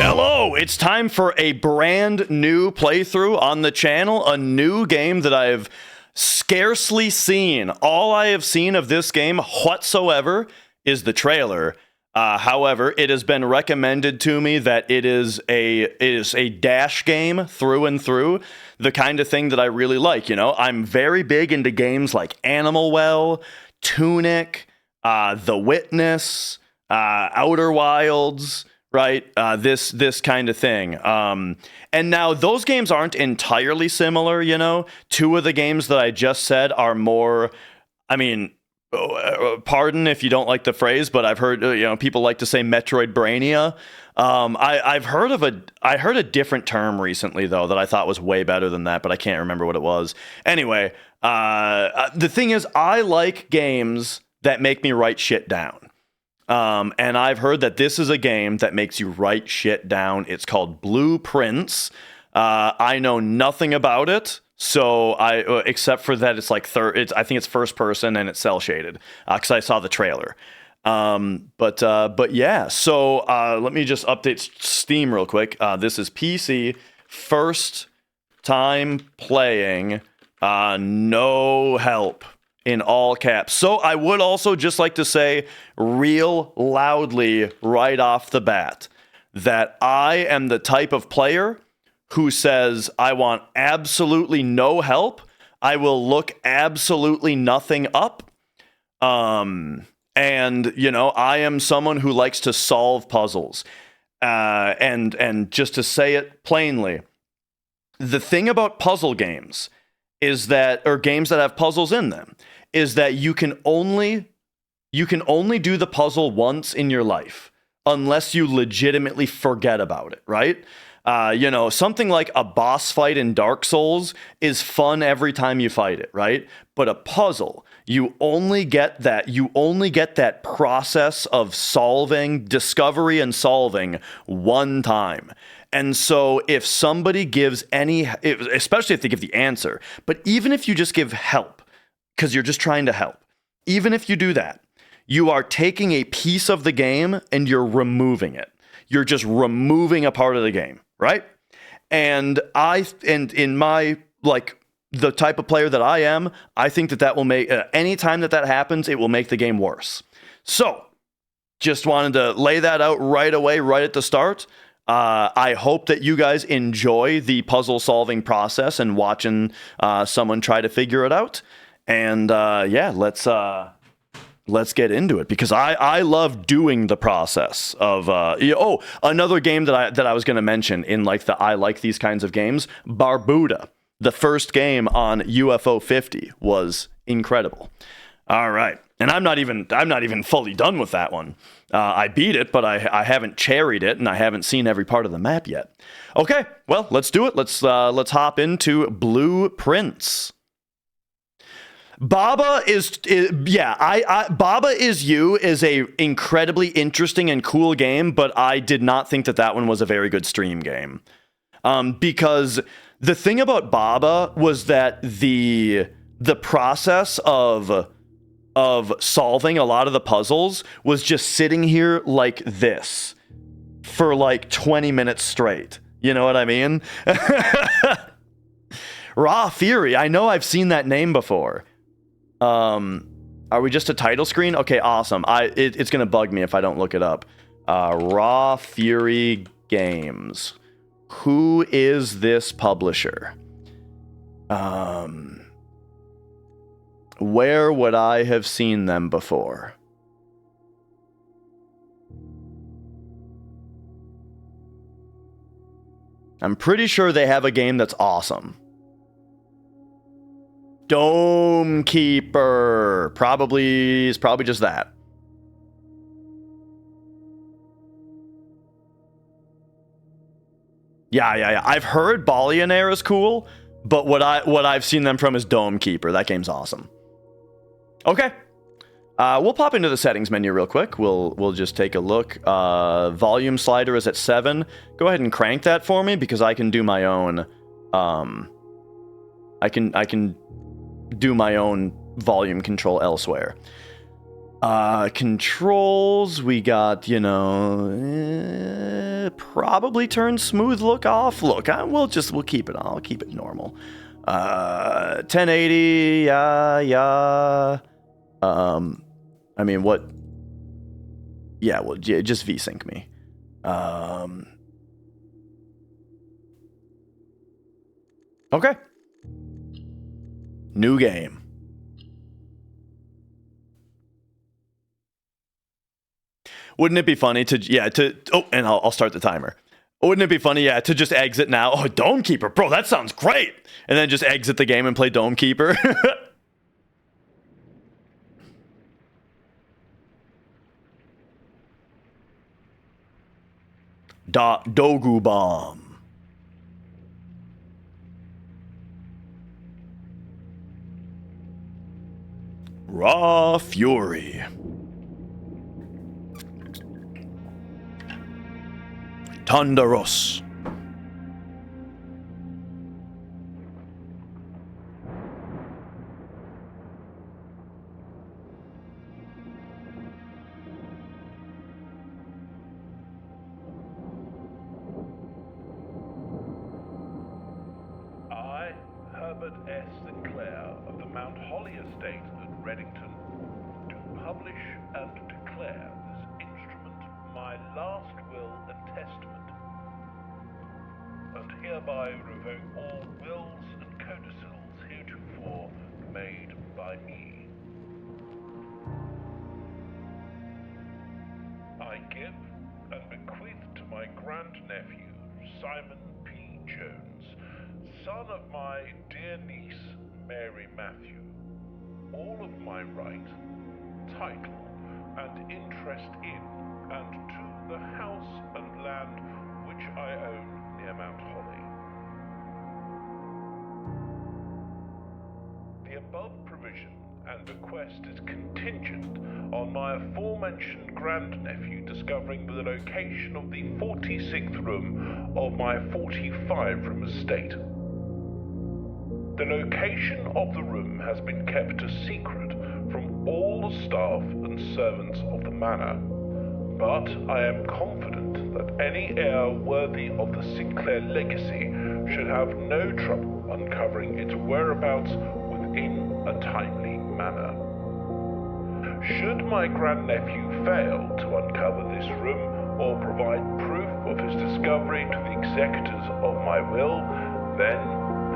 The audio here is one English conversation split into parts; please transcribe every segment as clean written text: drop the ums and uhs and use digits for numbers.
Hello, it's time for a brand new playthrough on the channel, a new game that I've scarcely seen. All I have seen of this game whatsoever is the trailer. However, it has been recommended to me that it is a dash game through and through, the kind of thing that I really like. You know, I'm very big into games like Animal Well, Tunic, The Witness, Outer Wilds, right? This kind of thing. And now those games aren't entirely similar, you know. Two of the games that I just said are more, I mean, pardon if you don't like the phrase, but I've heard, people like to say Metroidvania. I heard a different term recently though that I thought was way better than that, but I can't remember what it was. Anyway, the thing is, I like games that make me write shit down. And I've heard that this is a game that makes you write shit down. It's called Blueprints. I know nothing about it. So except for that, it's like I think it's first person and it's cell shaded because I saw the trailer. But yeah. So let me just update Steam real quick. This is PC, first time playing, no help in all caps. So I would also just like to say real loudly right off the bat that I am the type of player who says, I want absolutely no help. I will look absolutely nothing up. And, I am someone who likes to solve puzzles. And just to say it plainly, the thing about puzzle games is that, or games that have puzzles in them, is that you can only do the puzzle once in your life, unless you legitimately forget about it, right? Something like a boss fight in Dark Souls is fun every time you fight it, right? But a puzzle, you only get that process of discovery and solving one time. And so if somebody gives especially if they give the answer, but even if you just give help, because you're just trying to help, even if you do that, you are taking a piece of the game and you're removing it. You're just removing a part of the game. Right? And in my, the type of player that I am, I think that will make, any time that happens, it will make the game worse. So, just wanted to lay that out right away, right at the start. I hope that you guys enjoy the puzzle solving process and watching someone try to figure it out. And let's get into it, because I love doing the process of another game that I was going to mention in I like these kinds of games. Barbuda, the first game on UFO 50, was incredible. All right, and I'm not even fully done with that one. I beat it, but I haven't cherried it, and I haven't seen every part of the map yet. Okay, well, let's do it. Let's hop into Blueprints. Baba is Baba Is You is a incredibly interesting and cool game, but I did not think that one was a very good stream game. Because the thing about Baba was that the process of solving a lot of the puzzles was just sitting here like this for 20 minutes straight. You know what I mean? Raw Fury, I know I've seen that name before. Are we just a title screen? Okay, awesome. It's gonna bug me if I don't look it up. Raw Fury Games. Who is this publisher? Where would I have seen them before? I'm pretty sure they have a game that's awesome. Dome Keeper. Probably just that. Yeah. I've heard Billionaire is cool, but what I've seen them from is Dome Keeper. That game's awesome. Okay. We'll pop into the settings menu real quick. We'll just take a look. Volume slider is at 7. Go ahead and crank that for me, because I can do my own. I can do my own volume control elsewhere. Controls, we got, probably turn smooth look off. Look, we'll keep it on. I'll keep it normal. 1080, yeah. I mean, what? Yeah, well, just VSync me. Okay. New game. Wouldn't it be funny and I'll start the timer. Wouldn't it be funny, to just exit now? Oh, Dome Keeper, bro, that sounds great. And then just exit the game and play Dome Keeper. Dogu Bomb. Raw Fury. Thunderous. I, Herbert S. Sinclair of the Mount Holly Estate at Reddington, do publish and declare this instrument my last will and testament, and hereby revoke all wills and codicils heretofore made by me. I give and bequeath to my grandnephew, Simon P. Jones, son of my dear niece, Mary Matthew, all of my right, title, and interest in and to the house and land which I own near Mount Holly. The above provision and bequest is contingent on my aforementioned grandnephew discovering the location of the 46th room of my 45-room estate. The location of the room has been kept a secret from all the staff and servants of the manor, but I am confident that any heir worthy of the Sinclair legacy should have no trouble uncovering its whereabouts within a timely manner. Should my grandnephew fail to uncover this room or provide proof of his discovery to the executors of my will, then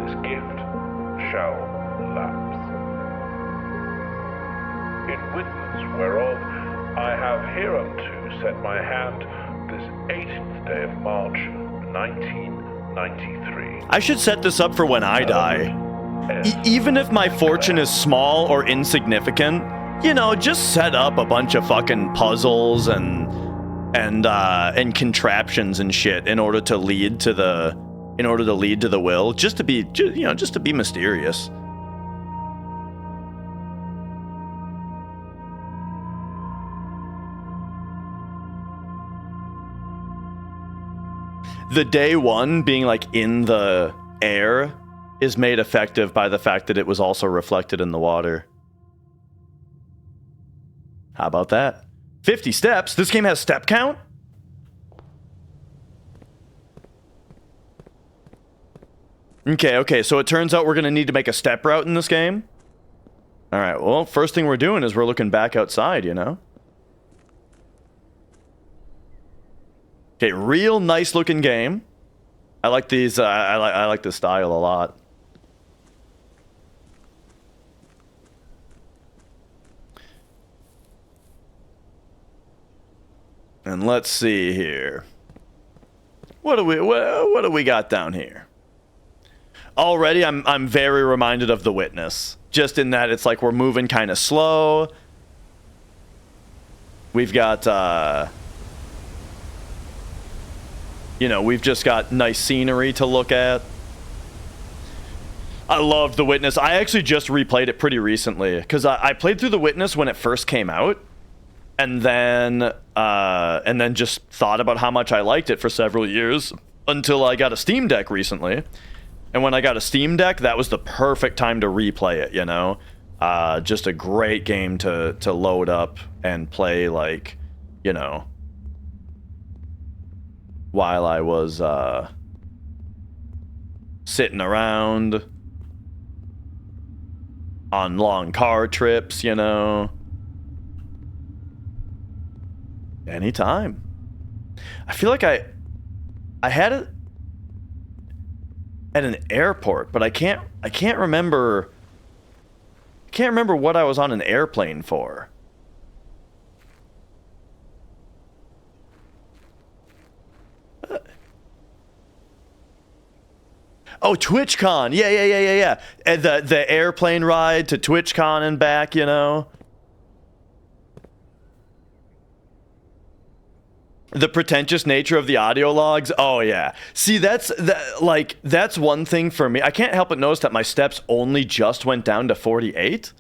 this gift shall lapse. In witness whereof I have hereunto set my hand this 18th day of March, 1993. I should set this up for when I die. Even if my fortune is small or insignificant, just set up a bunch of fucking puzzles and contraptions and shit in order to lead to the will, just to be mysterious. The day one being like in the air is made effective by the fact that it was also reflected in the water. How about that? 50 steps? This game has step count? Okay, so it turns out we're going to need to make a step route in this game. All right, well, first thing we're doing is we're looking back outside, Okay, real nice looking game. I like these, I like this style a lot. And let's see here. What do we got down here? Already I'm very reminded of The Witness, just in that it's like we're moving kind of slow. We've got we've just got nice scenery to look at. I loved The Witness. I actually just replayed it pretty recently because I played through The Witness when it first came out, and then just thought about how much I liked it for several years until I got a Steam Deck recently. And when I got a Steam Deck, that was the perfect time to replay it, just a great game to load up and play, while I was sitting around on long car trips, you know. Anytime. I feel like I had it at an airport, but I can't remember what I was on an airplane for. Oh, TwitchCon. Yeah. And the airplane ride to TwitchCon and back, you know. The pretentious nature of the audio logs. Oh yeah. See, that's one thing for me. I can't help but notice that my steps only just went down to 48.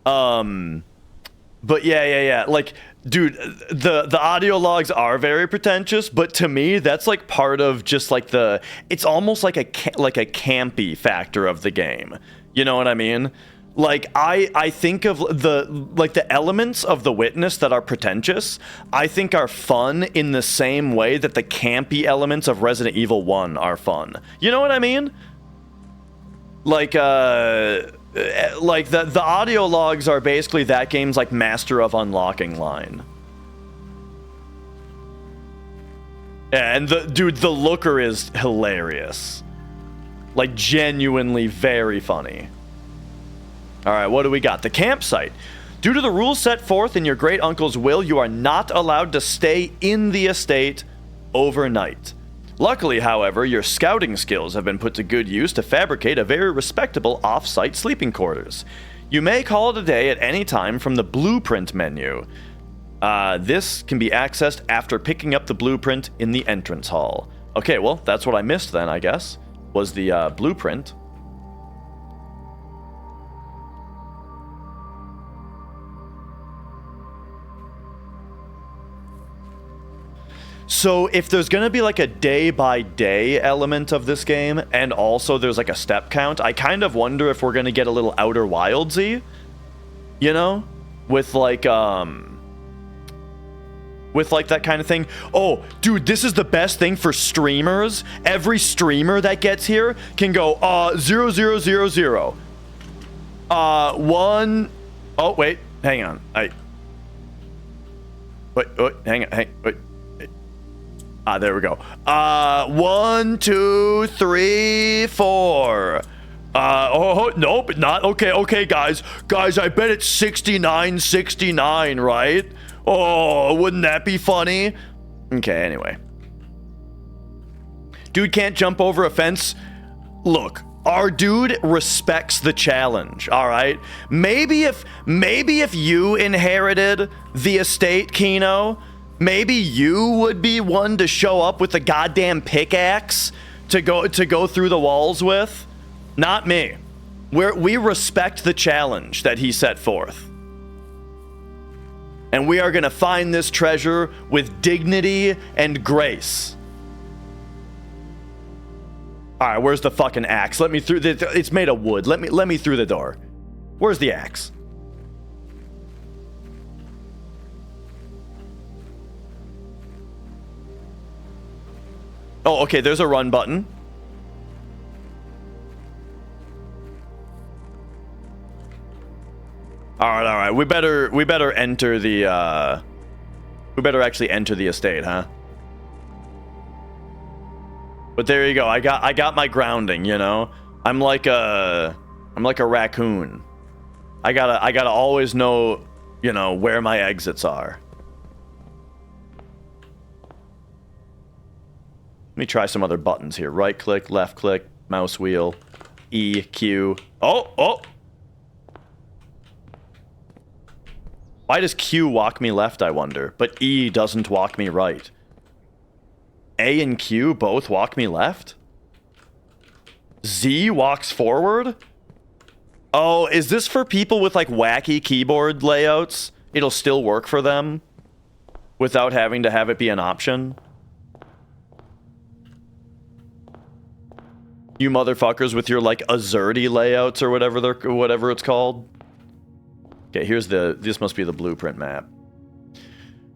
But yeah. Like, dude, the audio logs are very pretentious, but to me, that's like part of just like it's almost like a campy factor of the game. You know what I mean? Like, I think of the elements of The Witness that are pretentious, I think are fun in the same way that the campy elements of Resident Evil 1 are fun. You know what I mean? Like the audio logs are basically that game's like master of unlocking line. And the looker is hilarious. Like, genuinely very funny. Alright, what do we got? The campsite. Due to the rules set forth in your great uncle's will, you are not allowed to stay in the estate overnight. Luckily, however, your scouting skills have been put to good use to fabricate a very respectable off-site sleeping quarters. You may call it a day at any time from the blueprint menu. This can be accessed after picking up the blueprint in the entrance hall. Okay, well, that's what I missed then, I guess, was the blueprint. So if there's going to be like a day-by-day element of this game, and also there's like a step count, I kind of wonder if we're going to get a little Outer Wildsy, you know? With like that kind of thing. Oh, dude, this is the best thing for streamers. Every streamer that gets here can go, 0000. 1... Oh, wait, hang on. Wait, hang on, wait. There we go. 1, 2, 3, 4. Nope, not okay, guys, I bet it's 69, right? Oh, wouldn't that be funny? Okay, anyway. Dude can't jump over a fence. Look, our dude respects the challenge, all right? Maybe if you inherited the estate, Kino, maybe you would be one to show up with a goddamn pickaxe to go through the walls with. Not me. We respect the challenge that he set forth. And we are going to find this treasure with dignity and grace. All right, where's the fucking axe? Let me through. It's made of wood. Let me through the door. Where's the axe? Oh, okay, there's a run button. All right. We better enter the we better actually enter the estate, huh? But there you go. I got my grounding, you know? I'm like a raccoon. I gotta always know, you know, where my exits are. Let me try some other buttons here. Right click, left click, mouse wheel, E, Q. Oh! Why does Q walk me left, I wonder? But E doesn't walk me right. A and Q both walk me left? Z walks forward? Oh, is this for people with like wacky keyboard layouts? It'll still work for them without having to have it be an option? You motherfuckers with your like Azerty layouts or whatever it's called. Okay, this must be the blueprint map.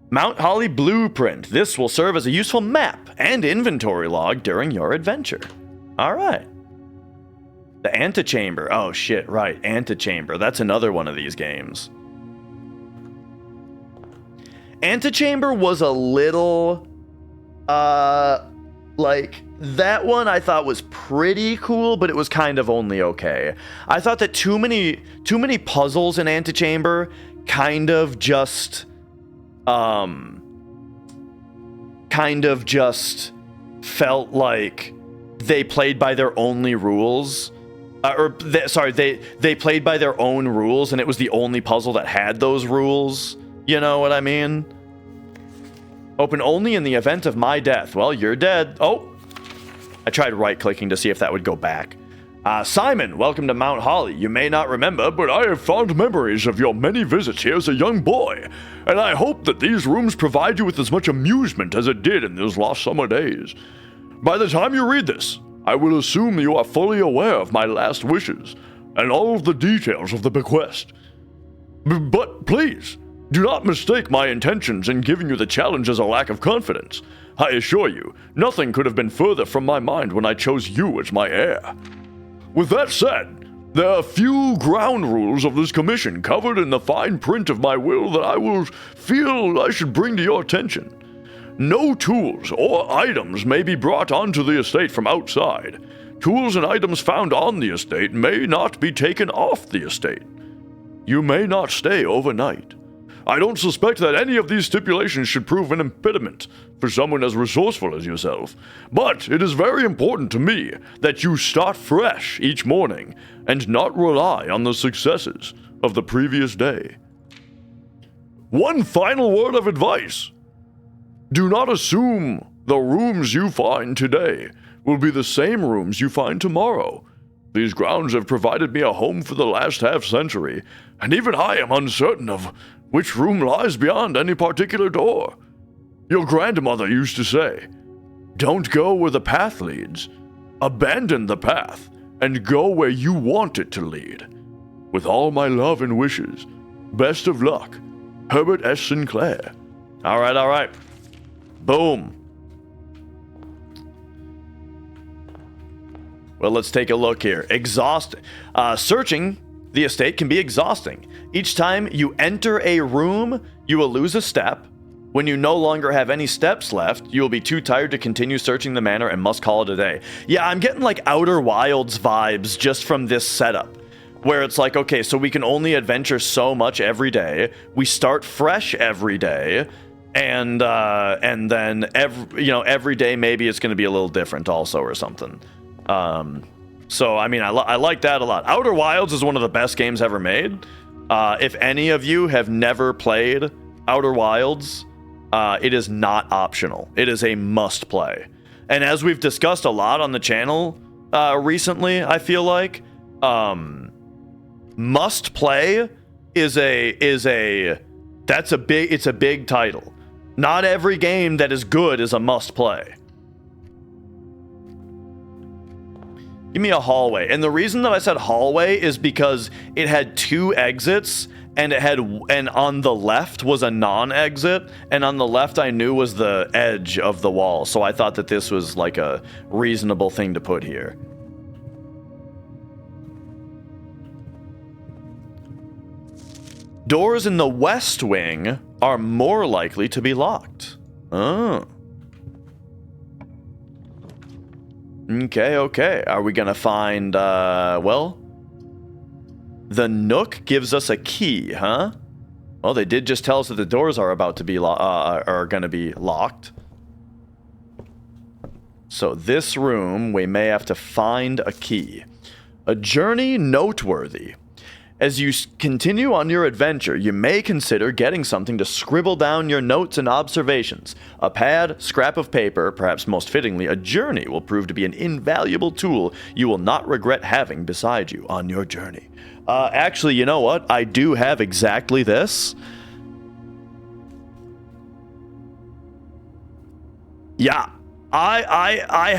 Mount Holly Blueprint. This will serve as a useful map and inventory log during your adventure. All right. The Antechamber. Oh, shit, right. Antechamber. That's another one of these games. Antechamber was a little, like, that one I thought was pretty cool, but it was kind of only okay. I thought that too many puzzles in Antechamber kind of just felt like they played by their only rules. They played by their own rules, and it was the only puzzle that had those rules. You know what I mean? Open only in the event of my death. Well, you're dead. Oh, I tried right-clicking to see if that would go back. Simon, welcome to Mount Holly. You may not remember, but I have fond memories of your many visits here as a young boy, and I hope that these rooms provide you with as much amusement as it did in those lost summer days. By the time you read this, I will assume you are fully aware of my last wishes and all of the details of the bequest. But please, do not mistake my intentions in giving you the challenge as a lack of confidence. I assure you, nothing could have been further from my mind when I chose you as my heir. With that said, there are a few ground rules of this commission covered in the fine print of my will that I will feel I should bring to your attention. No tools or items may be brought onto the estate from outside. Tools and items found on the estate may not be taken off the estate. You may not stay overnight. I don't suspect that any of these stipulations should prove an impediment for someone as resourceful as yourself, but it is very important to me that you start fresh each morning and not rely on the successes of the previous day. One final word of advice. Do not assume the rooms you find today will be the same rooms you find tomorrow. These grounds have provided me a home for the last half-century, and even I am uncertain of which room lies beyond any particular door. Your grandmother used to say, "Don't go where the path leads. Abandon the path and go where you want it to lead. With all my love and wishes, best of luck, Herbert S. Sinclair." All right. Boom. Well, let's take a look here. Searching the estate can be exhausting. Each time you enter a room, you will lose a step. When you no longer have any steps left, you will be too tired to continue searching the manor and must call it a day. Yeah, I'm getting like Outer Wilds vibes just from this setup, where it's like, okay, so we can only adventure so much every day. We start fresh every day, and then every day maybe it's going to be a little different also or something. So I mean, I like that a lot. Outer Wilds is one of the best games ever made. If any of you have never played Outer Wilds, it is not optional. It is a must play. And as we've discussed a lot on the channel recently, I feel like must play it's a big title. Not every game that is good is a must play. Give me a hallway. And the reason that I said hallway is because it had two exits, and on the left was a non-exit, and on the left I knew was the edge of the wall. So I thought that this was like a reasonable thing to put here. Doors in the west wing are more likely to be locked. Oh. Okay. Are we gonna find, well, the Nook gives us a key, huh? Well, they did just tell us that the doors are about to be, are gonna be locked. So this room, we may have to find a key. A journey noteworthy. As you continue on your adventure, you may consider getting something to scribble down your notes and observations. A pad, scrap of paper, perhaps most fittingly, a journey will prove to be an invaluable tool you will not regret having beside you on your journey. Actually, you know what? I do have exactly this. Yeah, I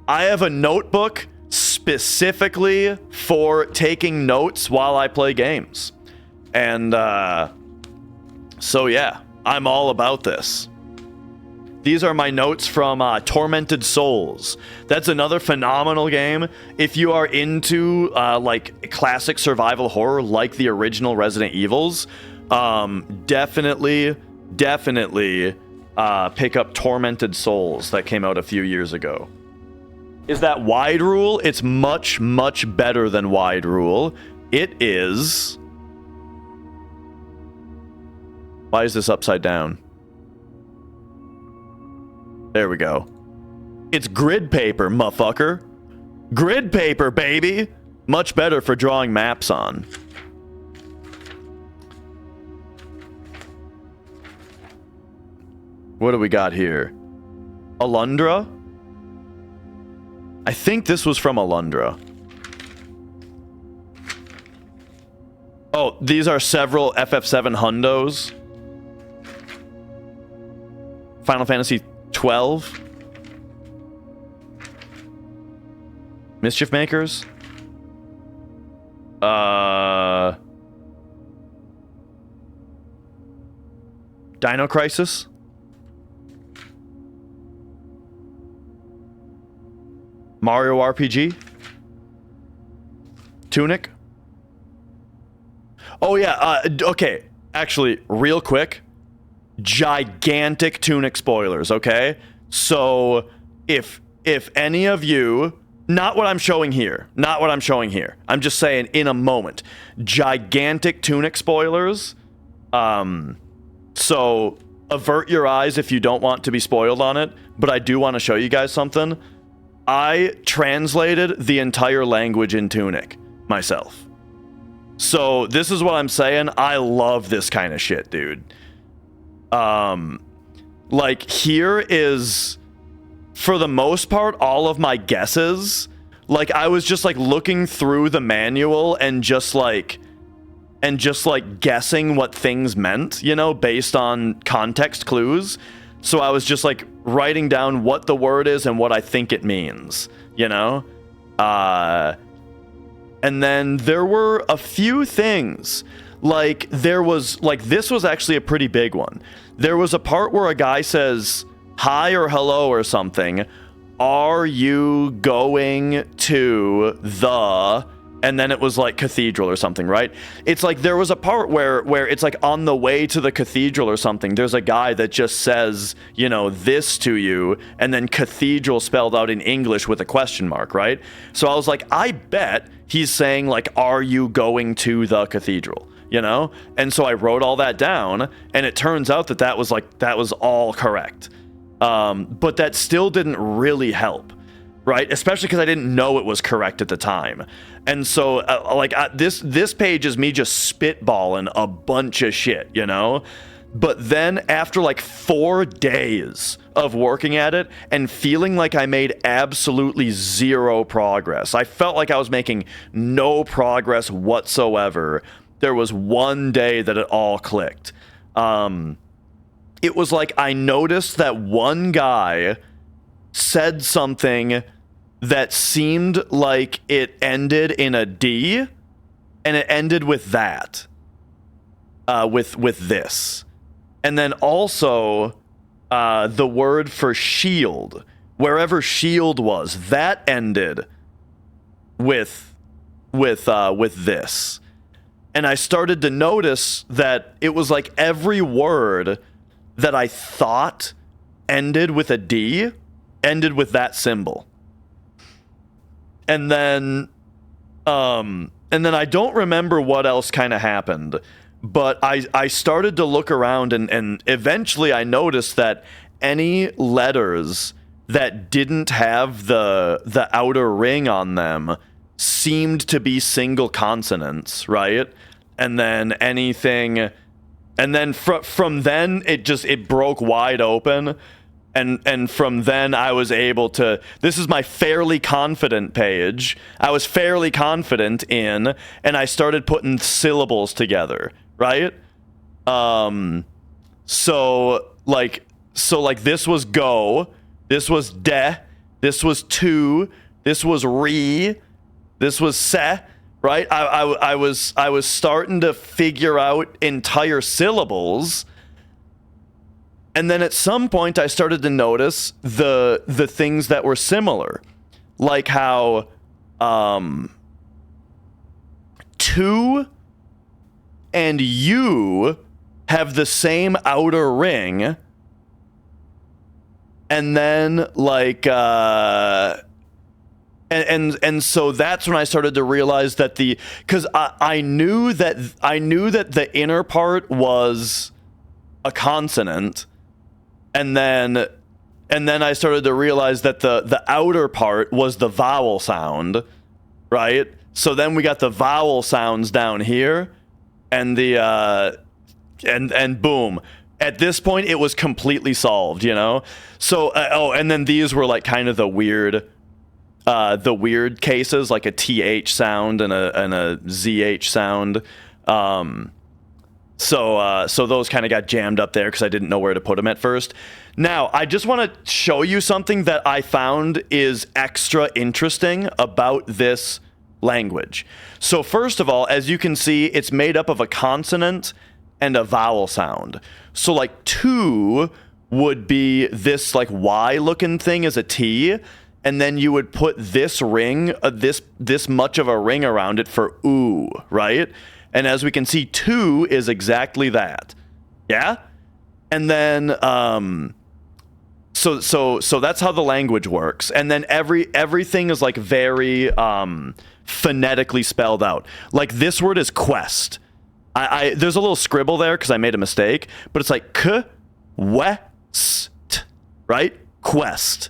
have a notebook specifically for taking notes while I play games. And so yeah, I'm all about this. These are my notes from Tormented Souls. That's another phenomenal game. If you are into like classic survival horror like the original Resident Evils, definitely pick up Tormented Souls that came out a few years ago. Is that Wide Rule? It's much better than Wide Rule. It is... Why is this upside down? There we go. It's grid paper, motherfucker. Grid paper, baby. Much better for drawing maps on. What do we got here? Alundra? I think this was from Alundra. Oh, these are several FF7 hundos. Final Fantasy 12. Mischief Makers. Dino Crisis. Mario RPG. Tunic. Oh yeah, okay. Actually, real quick. Gigantic Tunic spoilers, okay? So, if any of you... Not what I'm showing here. Not what I'm showing here. I'm just saying in a moment. Gigantic Tunic spoilers. So, avert your eyes if you don't want to be spoiled on it. But I do want to show you guys something. I translated the entire language in Tunic myself. So, this is what I'm saying. I love this kind of shit, dude. Like, here is... For the most part, all of my guesses, like, I was just, like, looking through the manual and just, like, guessing what things meant, you know, based on context clues. So I was just, like, writing down what the word is and what I think it means, you know? And then there were a few things. Like, there was, like, this was actually a pretty big one. There was a part where a guy says... hi or hello or something. Are you going to the... And then it was like cathedral or something, right? It's like there was a part where it's like on the way to the cathedral or something. There's a guy that just says, you know, this to you, and then cathedral spelled out in English with a question mark, right? So I was like, I bet he's saying like, are you going to the cathedral? You know? And so I wrote all that down, and it turns out that that was all correct. But that still didn't really help, right? Especially because I didn't know it was correct at the time. And so, this page is me just spitballing a bunch of shit, you know? But then after like 4 days of working at it and feeling like I made absolutely zero progress, I felt like I was making no progress whatsoever. There was one day that it all clicked. It was like I noticed that one guy said something that seemed like it ended in a D, and it ended with that, with this. And then also the word for shield, wherever shield was, that ended with this. And I started to notice that it was like every word that I thought ended with a D, ended with that symbol. And then I don't remember what else kind of happened, but I started to look around and eventually I noticed that any letters that didn't have the outer ring on them seemed to be single consonants, right? And then anything... And then from then, it broke wide open. And from then, I was able to... This is my fairly confident page. I was fairly confident in, and I started putting syllables together, right? So this was go. This was de. This was to. This was re. This was se. right? I was starting to figure out entire syllables, and then at some point I started to notice the things that were similar, like how to and you have the same outer ring, and then like and so that's when I started to realize that because I knew that the inner part was a consonant, and then I started to realize that the outer part was the vowel sound, right? So then we got the vowel sounds down here, and the and boom. At this point, it was completely solved, you know? So, and then these were like kind of the weird cases, like a TH sound and a ZH sound. So those kind of got jammed up there because I didn't know where to put them at first. Now, I just want to show you something that I found is extra interesting about this language. So first of all, as you can see, it's made up of a consonant and a vowel sound. So like to would be this like Y looking thing as a T, and then you would put this ring, this much of a ring around it for ooh, right? And as we can see, to is exactly that. Yeah? And then so that's how the language works. And then everything is like very phonetically spelled out. Like this word is quest. There's a little scribble there because I made a mistake, but it's like west, right? Quest.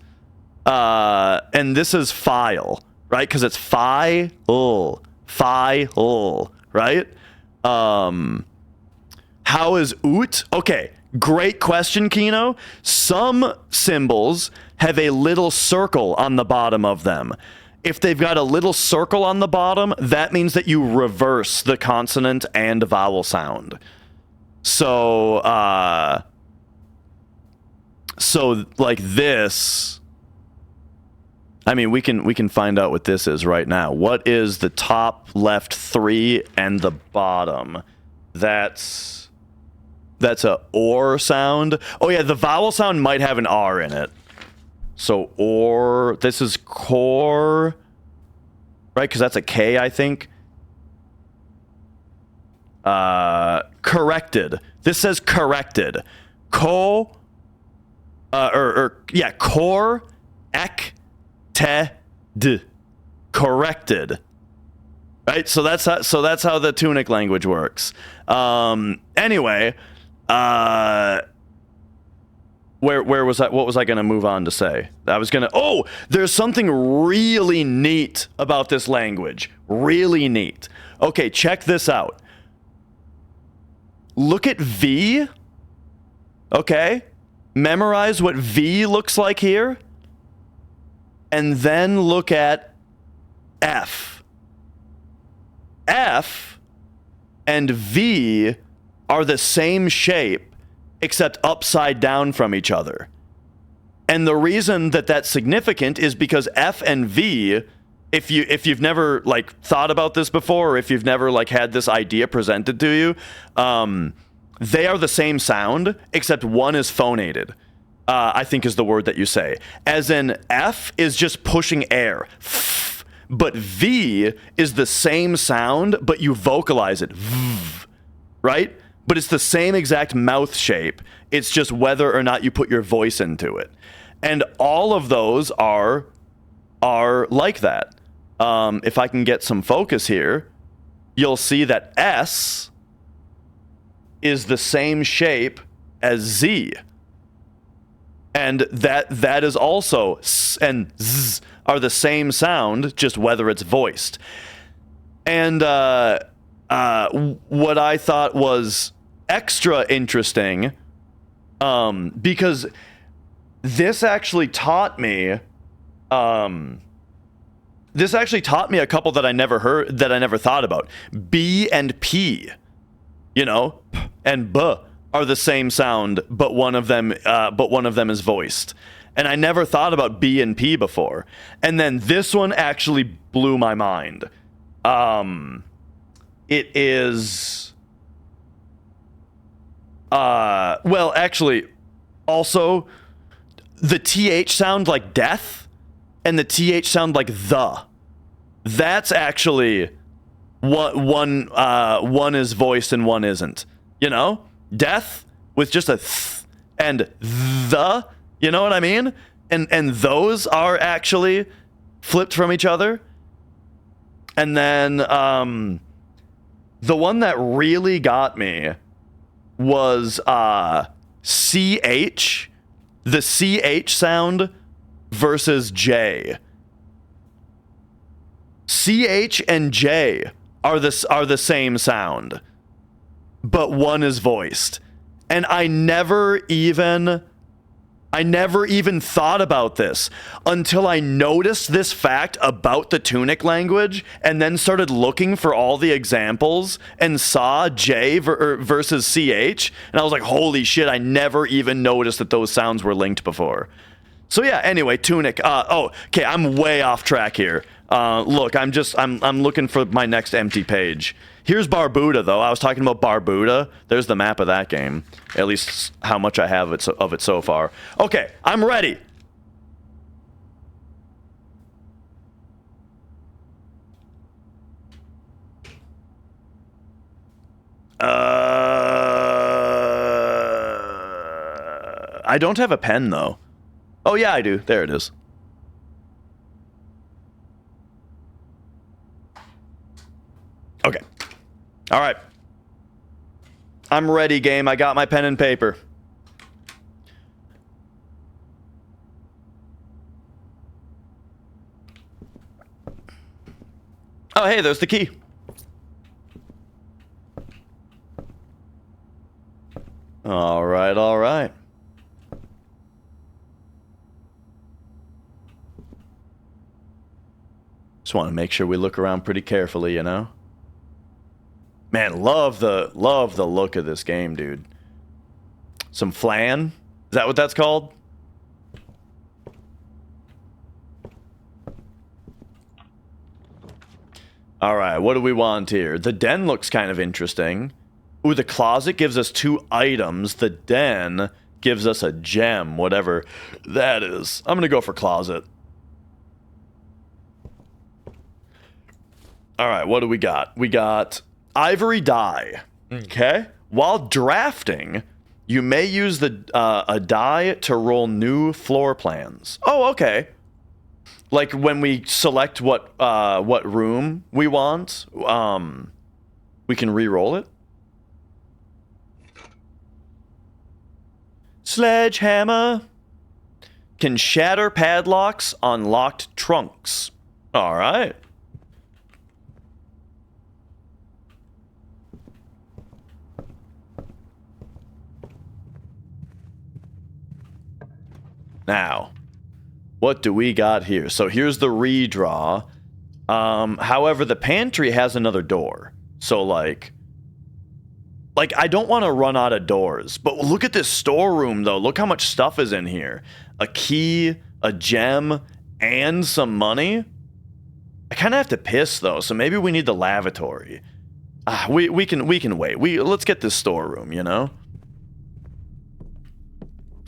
And this is file, right? Because it's file, right? How is oot? Okay, great question, Kino. Some symbols have a little circle on the bottom of them. If they've got a little circle on the bottom, that means that you reverse the consonant and vowel sound. So like this, I mean, we can find out what this is right now. What is the top left 3 and the bottom? That's a or sound. Oh yeah, the vowel sound might have an R in it. So or, this is core, right? Because that's a K, I think. Corrected. This says corrected. Core, ek, te, d. Corrected. Right? So that's how the Tunic language works. Anyway, Where was I? What was I going to move on to say? There's something really neat about this language. Really neat. Okay, check this out. Look at V. Okay. Memorize what V looks like here. And then look at F. F and V are the same shape, except upside down from each other. And the reason that that's significant is because F and V, if you've never like thought about this before, or if you've never like had this idea presented to you, they are the same sound, except one is phonated, I think is the word that you say. As in F is just pushing air, but V is the same sound, but you vocalize it, right? But it's the same exact mouth shape. It's just whether or not you put your voice into it. And all of those are like that. If I can get some focus here, you'll see that S is the same shape as Z. And that is also S and Z are the same sound, just whether it's voiced. And what I thought was extra interesting, because this actually taught me a couple that I never thought about. B and P, you know, and B are the same sound, but one of them is voiced. And I never thought about B and P before. And then this one actually blew my mind. It is well, actually, also the TH sound like death and the TH sound like the. That's actually what one is voiced and one isn't. You know? Death with just a th and the, you know what I mean? And those are actually flipped from each other. And then the one that really got me was CH, the CH sound versus J. CH and J are the same sound, but one is voiced. And I never even thought about this until I noticed this fact about the Tunic language and then started looking for all the examples and saw J versus CH. And I was like, holy shit, I never even noticed that those sounds were linked before. So yeah, anyway, Tunic. Okay, I'm way off track here. Look, I'm looking for my next empty page. Here's Barbuda, though. I was talking about Barbuda. There's the map of that game. At least how much I have of it so far. Okay, I'm ready. I don't have a pen, though. Oh, yeah, I do. There it is. Okay. All right. I'm ready, game. I got my pen and paper. Oh, hey, there's the key. All right, all right. Just want to make sure we look around pretty carefully, you know? Man, love the look of this game, dude. Some flan? Is that what that's called? All right, what do we want here? The den looks kind of interesting. Ooh, the closet gives us 2 items. The den gives us a gem, whatever that is. I'm going to go for closet. All right, what do we got? We got ivory die. Okay. While drafting, you may use the a die to roll new floor plans. Oh, okay. Like when we select what room we want, we can re-roll it. Sledgehammer can shatter padlocks on locked trunks. All right. Now, what do we got here? So here's the redraw. However, the pantry has another door. So like I don't want to run out of doors. But look at this storeroom, though. Look how much stuff is in here. A key, a gem, and some money. I kind of have to piss, though. So maybe we need the lavatory. We can wait. Let's get this storeroom, you know?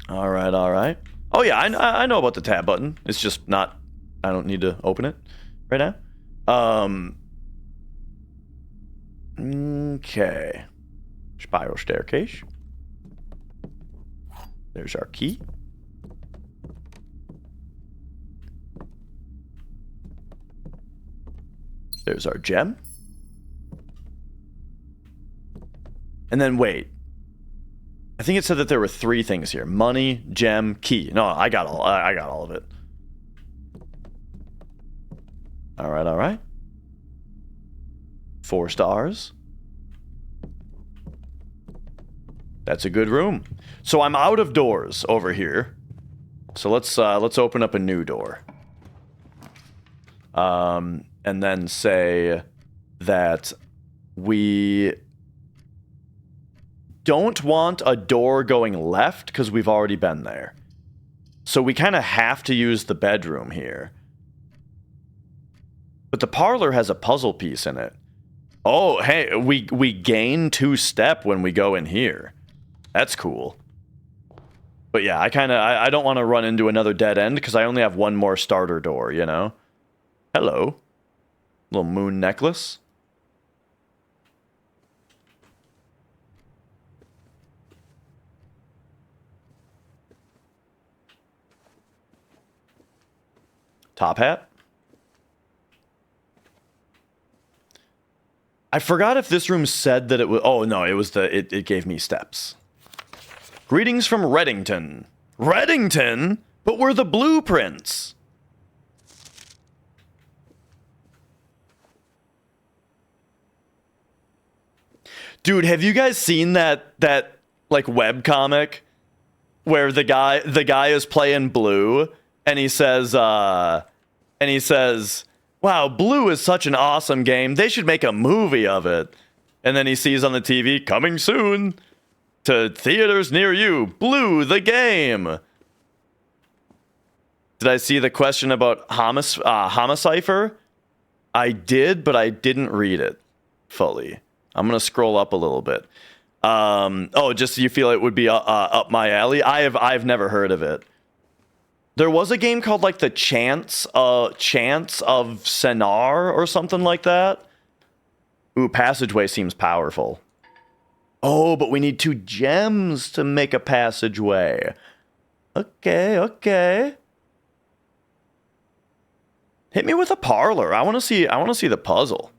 All right, all right. Oh, yeah, I know about the tab button. It's just not... I don't need to open it right now. Okay. Spiral staircase. There's our key. There's our gem. And then wait. I think it said that there were 3 things here. Money, gem, key. No, I got all of it. All right, all right. 4 stars. That's a good room. So I'm out of doors over here. So let's open up a new door. And then say that we don't want a door going left because we've already been there. So we kind of have to use the bedroom here. But the parlor has a puzzle piece in it. Oh, hey, we gain 2 step when we go in here. That's cool. But yeah, I don't want to run into another dead end because I only have 1 more starter door, you know? Hello. Little moon necklace. Top hat. I forgot if this room said that it was... Oh, no, it was it gave me steps. Greetings from Reddington. Reddington? But we're the blueprints. Dude, have you guys seen that like webcomic where the guy is playing blue and he says, wow, Blue is such an awesome game. They should make a movie of it. And then he sees on the TV, coming soon to theaters near you, Blue the game. Did I see the question about Homicipher? I did, but I didn't read it fully. I'm going to scroll up a little bit. Just so you feel it would be up my alley. I've never heard of it. There was a game called like the Chance of Senar or something like that. Ooh, Passageway seems powerful. Oh, but we need 2 gems to make a passageway. Okay. Hit me with a parlor. I want to see the puzzle.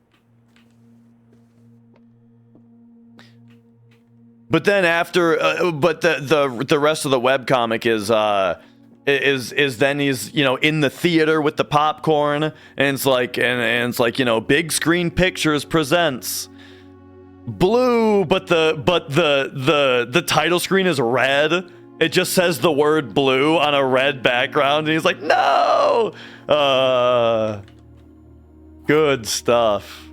But then after, the rest of the webcomic is then he's, you know, in the theater with the popcorn, and it's like, you know, Big Screen Pictures presents Blue, but the title screen is red. It just says the word Blue on a red background, and he's like, no. Good stuff.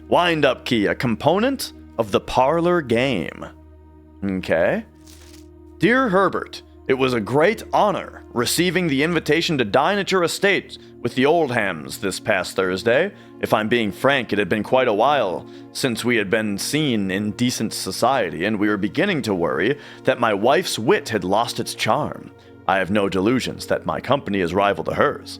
Wind up key, a component of the parlor game. Okay. Dear Herbert, it was a great honor receiving the invitation to dine at your estate with the Oldhams this past Thursday. If I'm being frank, it had been quite a while since we had been seen in decent society, and we were beginning to worry that my wife's wit had lost its charm. I have no delusions that my company is rival to hers.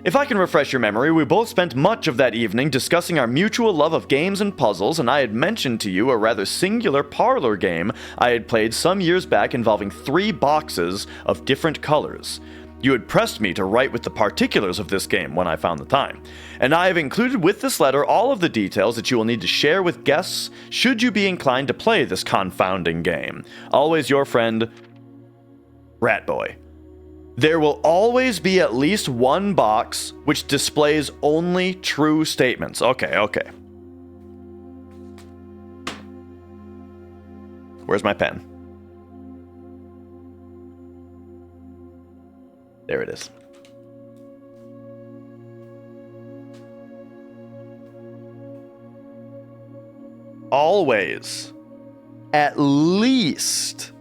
If I can refresh your memory, we both spent much of that evening discussing our mutual love of games and puzzles, and I had mentioned to you a rather singular parlor game I had played some years back involving 3 boxes of different colors. You had pressed me to write with the particulars of this game when I found the time, and I have included with this letter all of the details that you will need to share with guests should you be inclined to play this confounding game. Always your friend, Ratboy. There will always be at least 1 box which displays only true statements. Okay. Where's my pen? There it is. Always at least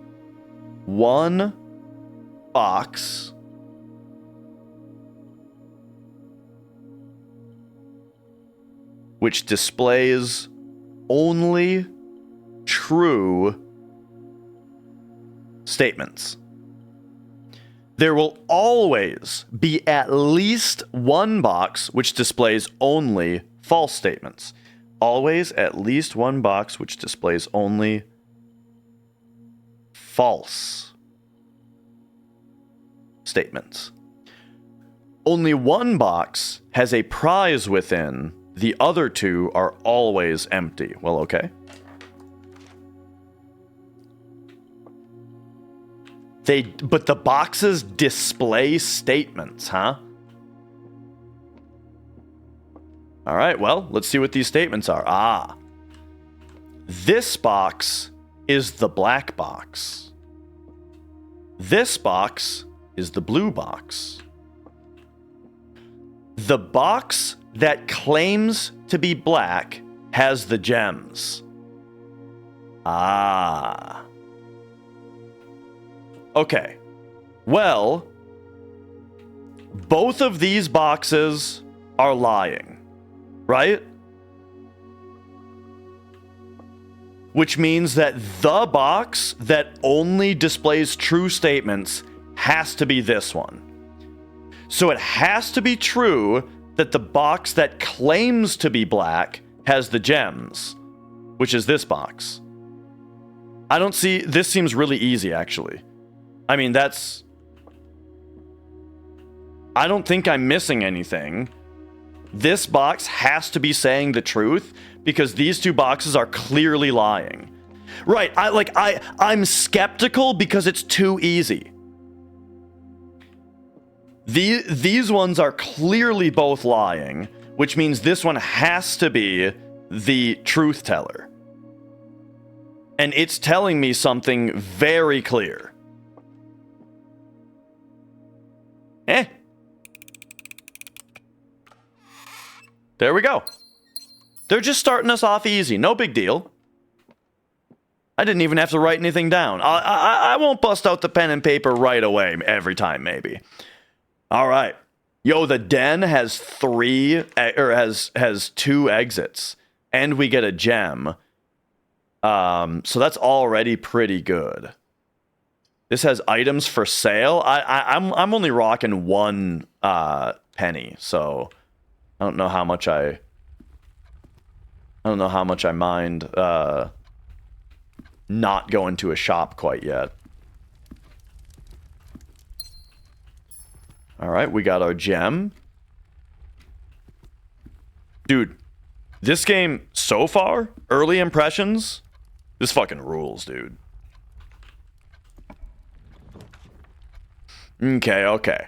1 box which displays only true statements. There will always be at least 1 box which displays only false statements. Always at least 1 box which displays only false statements. Only 1 box has a prize within. The other 2 are always empty. Well, okay. But the boxes display statements, huh? All right, well, let's see what these statements are. This box is the black box. This box is the blue box. The box that claims to be black has the gems. Okay. Well, both of these boxes are lying, right? Which means that the box that only displays true statements has to be this one. So it has to be true that the box that claims to be black has the gems, which is this box. I don't see... This seems really easy, actually. I mean, that's... I don't think I'm missing anything. This box has to be saying the truth because these two boxes are clearly lying. Right, I'm skeptical because it's too easy. These ones are clearly both lying, which means this one has to be the truth teller. And it's telling me something very clear. There we go. They're just starting us off easy. No big deal. I didn't even have to write anything down. I won't bust out the pen and paper right away every time, maybe. All right. Yo, the den has has 2 exits. And we get a gem. So that's already pretty good. This has items for sale. I'm only rocking 1 penny, so I don't know how much I mind not going to a shop quite yet. All right, we got our gem. Dude, this game so far, early impressions, this fucking rules, dude. Okay.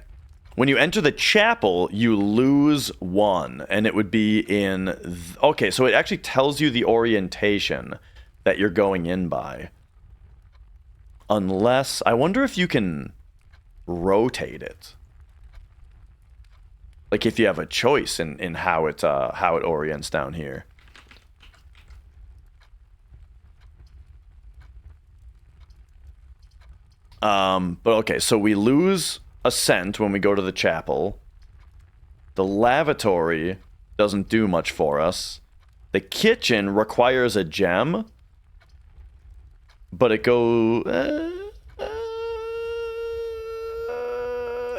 When you enter the chapel, you lose 1, and it would be in... Okay, so it actually tells you the orientation that you're going in by. Unless... I wonder if you can rotate it. Like, if you have a choice in how it orients down here. But okay, so we lose ascent when we go to the chapel. The lavatory doesn't do much for us. The kitchen requires a gem, but it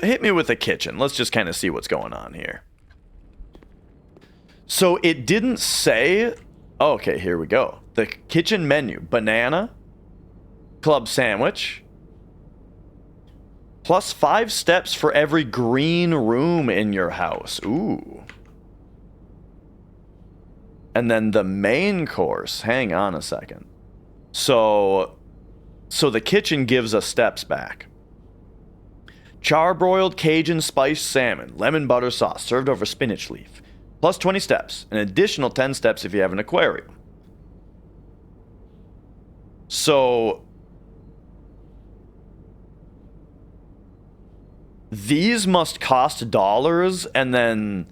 hit me with the kitchen. Let's just kind of see what's going on here. So it didn't say... Okay, here we go. The kitchen menu. Banana. Club sandwich. Plus 5 steps for every green room in your house. Ooh. And then the main course. Hang on a second. So the kitchen gives us steps back. Charbroiled Cajun spiced salmon, lemon butter sauce, served over spinach leaf. Plus 20 steps. An additional 10 steps if you have an aquarium. So... these must cost dollars, and then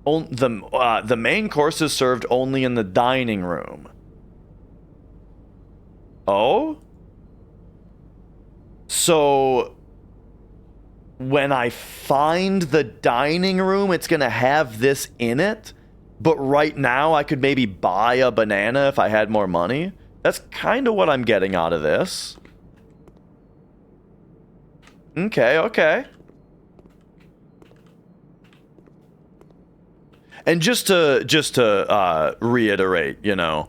the main course is served only in the dining room. Oh? So when I find the dining room, it's going to have this in it, but right now I could maybe buy a banana if I had more money. That's kind of what I'm getting out of this. Okay. And just to reiterate, you know,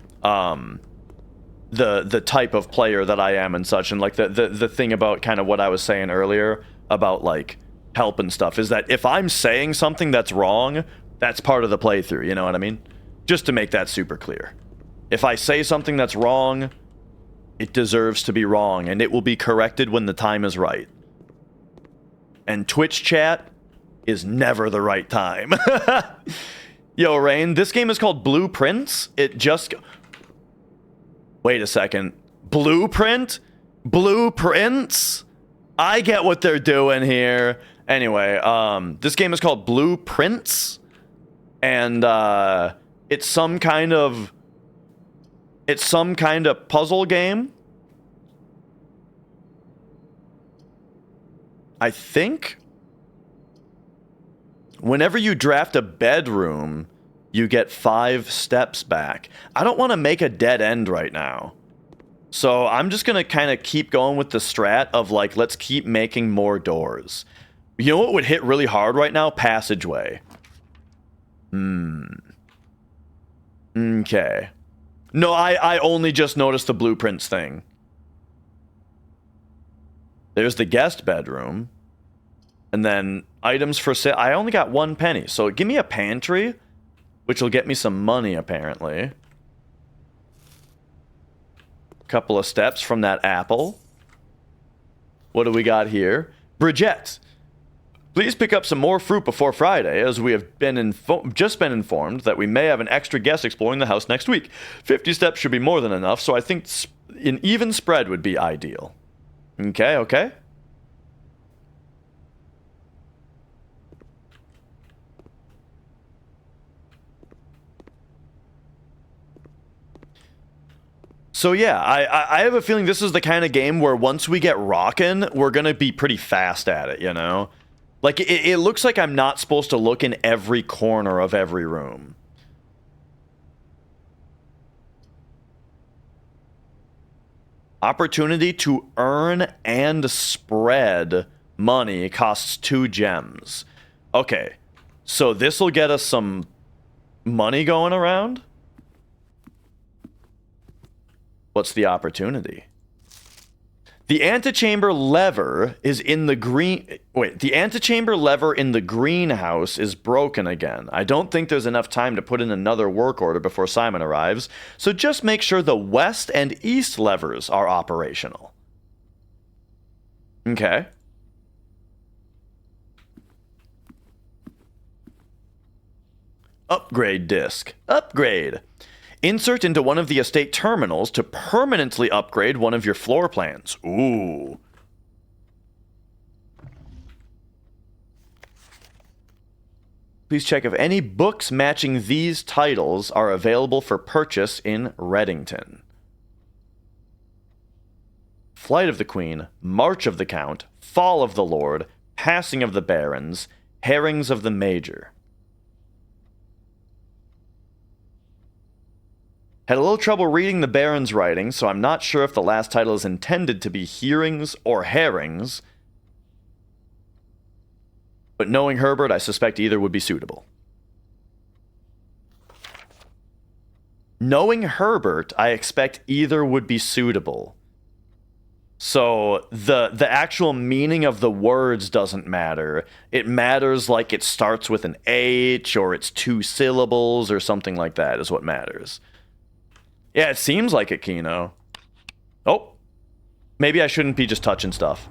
the type of player that I am and such, and like the thing about kind of what I was saying earlier about like help and stuff is that if I'm saying something that's wrong, that's part of the playthrough, you know what I mean? Just to make that super clear. If I say something that's wrong, it deserves to be wrong, and it will be corrected when the time is right. And Twitch chat is never the right time. Yo, Rain, this game is called Blueprints. It just... Wait a second. Blueprint? Blueprints? I get what they're doing here. Anyway, this game is called Blueprints. And it's some kind of puzzle game. I think. Whenever you draft a bedroom, you get 5 steps back. I don't want to make a dead end right now. So I'm just going to kind of keep going with the strat of like, let's keep making more doors. You know what would hit really hard right now? Passageway. Okay. No, I only just noticed the blueprints thing. There's the guest bedroom. And then items for sale. I only got 1 penny. So give me a pantry, which will get me some money, apparently. Couple of steps from that apple. What do we got here? Bridget. Please pick up some more fruit before Friday, as we have just been informed that we may have an extra guest exploring the house next week. 50 steps should be more than enough, so I think an even spread would be ideal. Okay. So yeah, I have a feeling this is the kind of game where once we get rockin', we're gonna be pretty fast at it, you know? Like, it looks like I'm not supposed to look in every corner of every room. Opportunity to earn and spread money costs 2 gems. Okay, so this will get us some money going around? What's the opportunity? The antechamber lever is in the green... Wait, the antechamber lever in the greenhouse is broken again. I don't think there's enough time to put in another work order before Simon arrives, so just make sure the west and east levers are operational. Okay. Upgrade disc. Upgrade. Insert into one of the estate terminals to permanently upgrade one of your floor plans. Ooh. Please check if any books matching these titles are available for purchase in Reddington. Flight of the Queen, March of the Count, Fall of the Lord, Passing of the Barons, Herrings of the Major. Had a little trouble reading the Baron's writing, so I'm not sure if the last title is intended to be Hearings or Herrings. But knowing Herbert, I suspect either would be suitable. Knowing Herbert, I expect either would be suitable. So the actual meaning of the words doesn't matter. It matters like it starts with an H or it's 2 syllables or something like that is what matters. Yeah, it seems like it, Kino. Oh. Maybe I shouldn't be just touching stuff.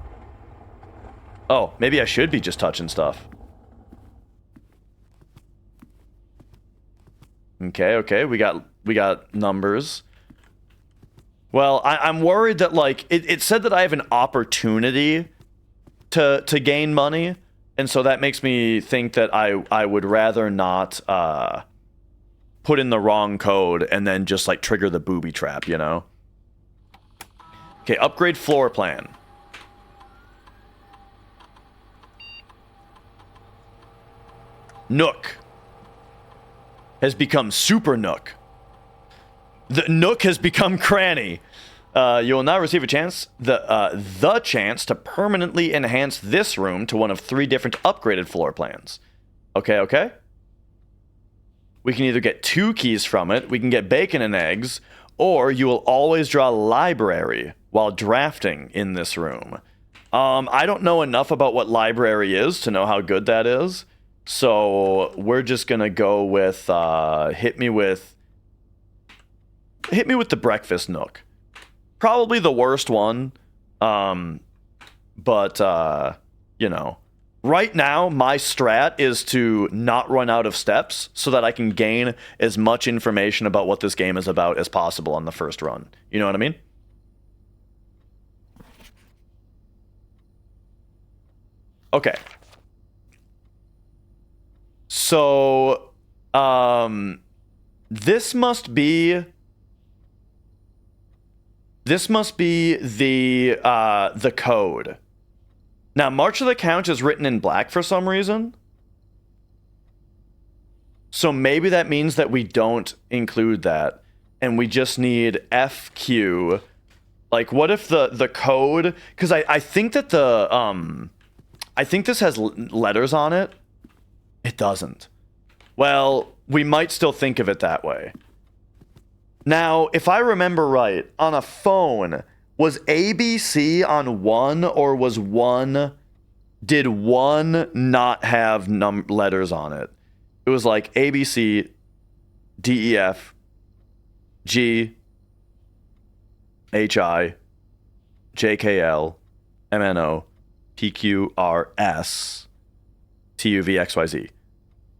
Oh, maybe I should be just touching stuff. Okay, we got numbers. Well, I'm worried that, like, it said that I have an opportunity to gain money, and so that makes me think that I would rather not put in the wrong code and then just like trigger the booby trap, you know? Okay, upgrade floor plan. Nook has become Super Nook. The Nook has become Cranny. You will now receive a chance, the chance to permanently enhance this room to one of 3 different upgraded floor plans. Okay. We can either get 2 keys from it, we can get bacon and eggs, or you will always draw library while drafting in this room. I don't know enough about what library is to know how good that is, so we're just gonna go with hit me with the breakfast nook. Probably the worst one, but you know. Right now, my strat is to not run out of steps so that I can gain as much information about what this game is about as possible on the first run. You know what I mean? Okay. So, this must be the code. Now, March of the Count is written in black for some reason. So maybe that means that we don't include that, and we just need FQ. Like, what if the code? Because I think that I think this has letters on it. It doesn't. Well, we might still think of it that way. Now, if I remember right, on a phone, was ABC on 1, or was 1... Did 1 not have letters on it? It was like ABC, DEF, G, HI, JKL, MNO, PQRS, TUVXYZ.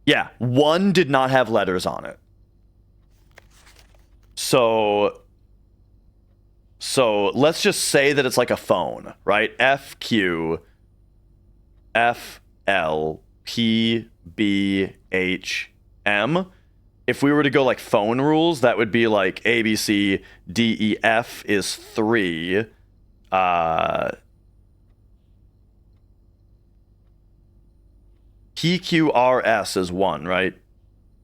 Yeah, 1 did not have letters on it. So let's just say that it's like a phone, right? FQ, FL, PBHM. If we were to go like phone rules, that would be like ABC, DEF is 3. PQRS is 1, right?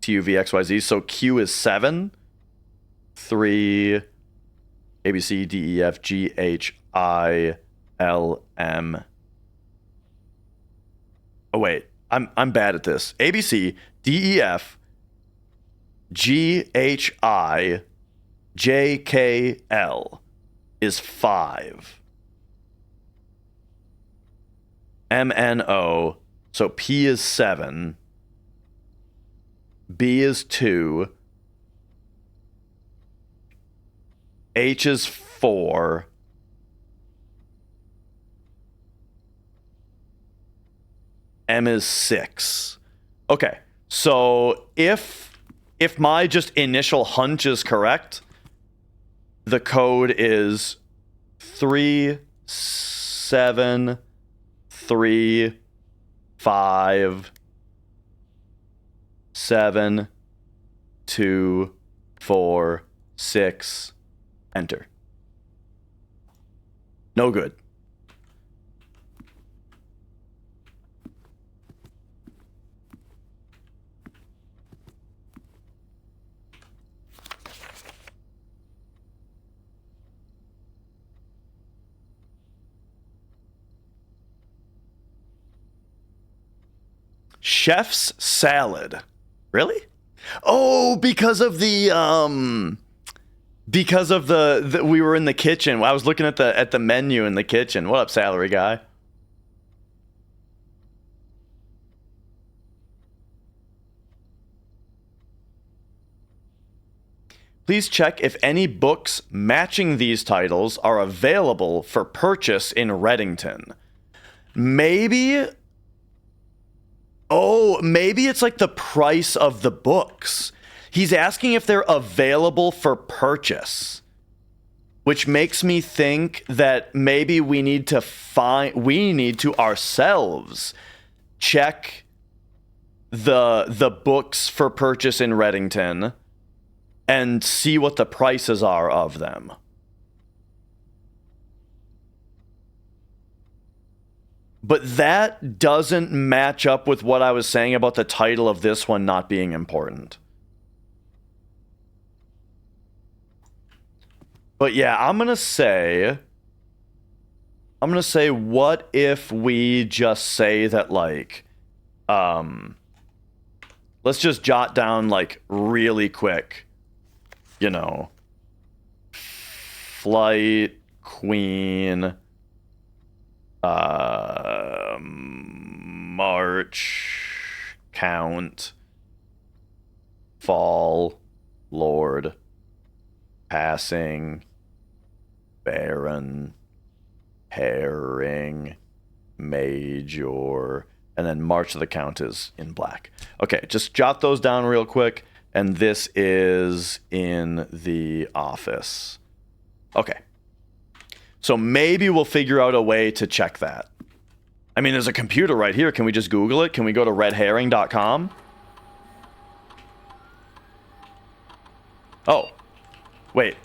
TUVXYZ. So Q is 7. 3. ABC, DEF, GHI, LM. Oh wait, I'm bad at this. ABC, DEF, GHI, JKL is 5. MNO, so P is 7. B is 2. H is 4. M is 6. Okay, so if my just initial hunch is correct, the code is 3 7 3 5 7 2 4 6. Enter. No good. Chef's salad. Really? Oh, because of the we were in the kitchen. I was looking at the menu in the kitchen. What up, salary guy? Please check if any books matching these titles are available for purchase in Reddington. Maybe. Oh, maybe it's like the price of the books. He's asking if they're available for purchase, which makes me think that maybe we need to ourselves check the books for purchase in Reddington and see what the prices are of them. But that doesn't match up with what I was saying about the title of this one not being important. But yeah, I'm going to say, what if we just say that, like, let's just jot down, like, really quick, you know, Flight Queen, March, Count, Fall, Lord, Passing, Baron, Herring, Major, and then March of the Count is in black. Okay, just jot those down real quick, and this is in the office. Okay. So maybe we'll figure out a way to check that. I mean, there's a computer right here. Can we just Google it? Can we go to redherring.com? Oh. Wait.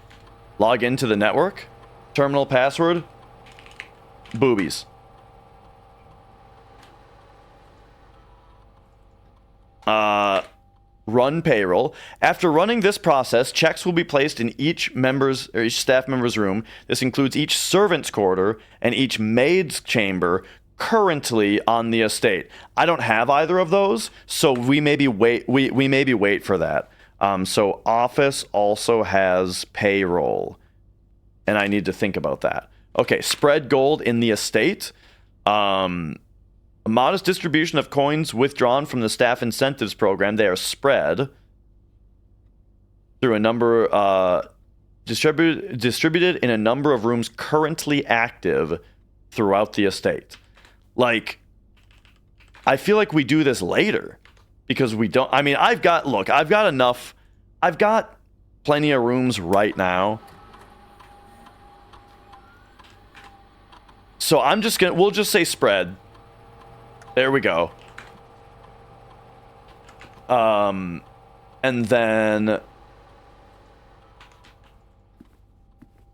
Log into the network? Terminal password? Boobies. run payroll. After running this process, checks will be placed in each staff member's room. This includes each servant's quarter and each maid's chamber currently on the estate. I don't have either of those, so we maybe wait for that. So office also has payroll, and I need to think about that. Okay, spread gold in the estate. A modest distribution of coins withdrawn from the staff incentives program. They are spread through a number, distributed in a number of rooms currently active throughout the estate. Like, I feel like we do this later because we don't. I mean, I've got enough. I've got plenty of rooms right now. So we'll just say spread. There we go. And then...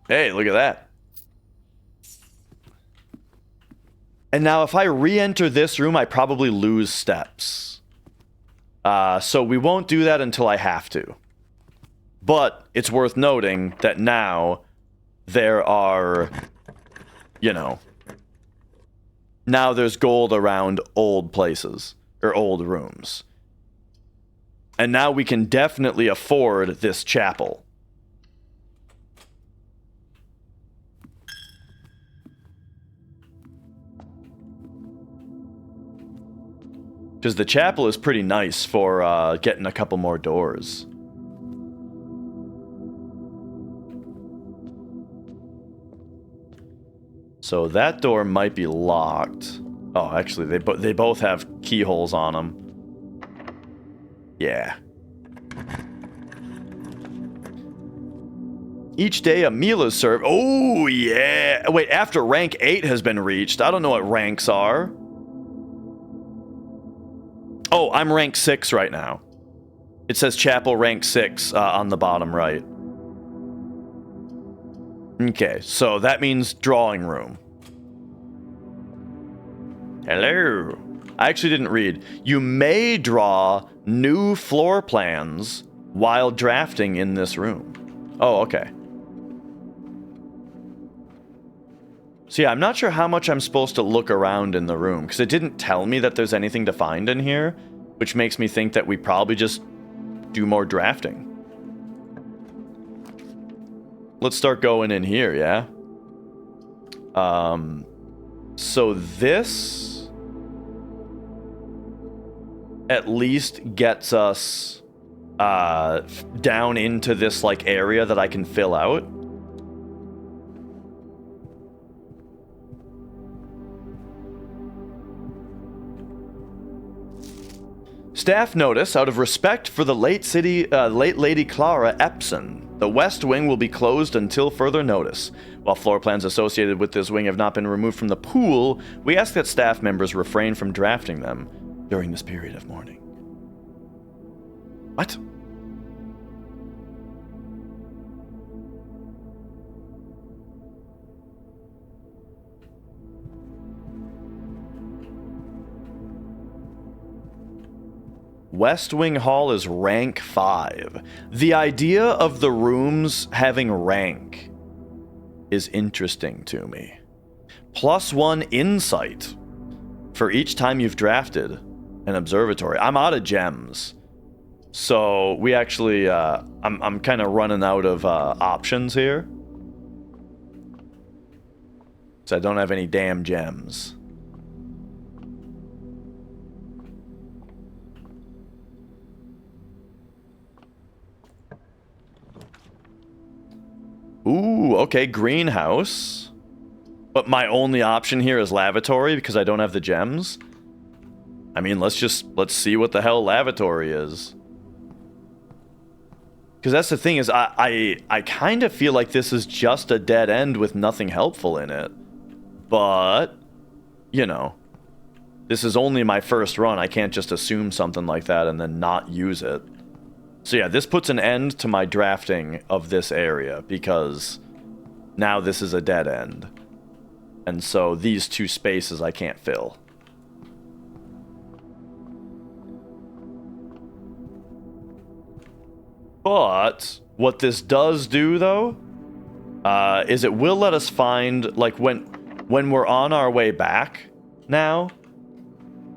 Hey, look at that. And now if I re-enter this room, I probably lose steps. So we won't do that until I have to. But it's worth noting that now there are, now there's gold around old places, or old rooms. And now we can definitely afford this chapel. Because the chapel is pretty nice for getting a couple more doors. So that door might be locked. Oh, actually, they both have keyholes on them. Yeah. Each day a meal is served. Oh, yeah. Wait, after rank 8 has been reached. I don't know what ranks are. Oh, I'm rank 6 right now. It says chapel rank 6 on the bottom right. Okay, so that means drawing room. Hello. I actually didn't read. You may draw new floor plans while drafting in this room. Oh, okay. So yeah, I'm not sure how much I'm supposed to look around in the room, because it didn't tell me that there's anything to find in here, which makes me think that we probably just do more drafting. Let's start going in here, yeah? So this at least gets us down into this like area that I can fill out. Staff notice, out of respect for the late Lady Clara Epson, the West Wing will be closed until further notice. While floor plans associated with this wing have not been removed from the pool, we ask that staff members refrain from drafting them during this period of mourning. What? West Wing Hall is rank 5. The idea of the rooms having rank is interesting to me. +1 insight for each time you've drafted an observatory. I'm out of gems. So we actually, I'm kind of running out of options here. So I don't have any damn gems. Ooh, okay, greenhouse. But my only option here is lavatory because I don't have the gems. I mean, let's see what the hell lavatory is. Because that's the thing is, I kind of feel like this is just a dead end with nothing helpful in it. But, this is only my first run. I can't just assume something like that and then not use it. So yeah, this puts an end to my drafting of this area because now this is a dead end. And so these two spaces I can't fill. But what this does do, though, is it will let us find, like, when we're on our way back now,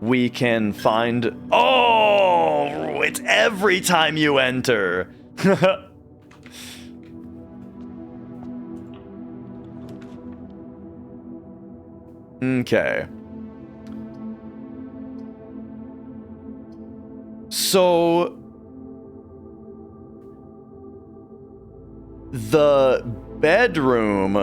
we can find... Oh! It's every time you enter! Okay. So... the bedroom,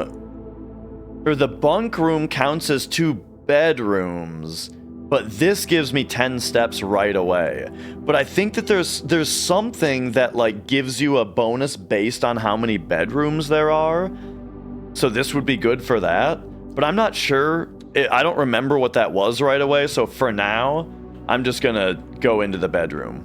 or the bunk room, counts as 2 bedrooms, but this gives me 10 steps right away. But I think that there's something that, like, gives you a bonus based on how many bedrooms there are, so this would be good for that, but I'm not sure. I don't remember what that was right away, so for now, I'm just gonna go into the bedroom.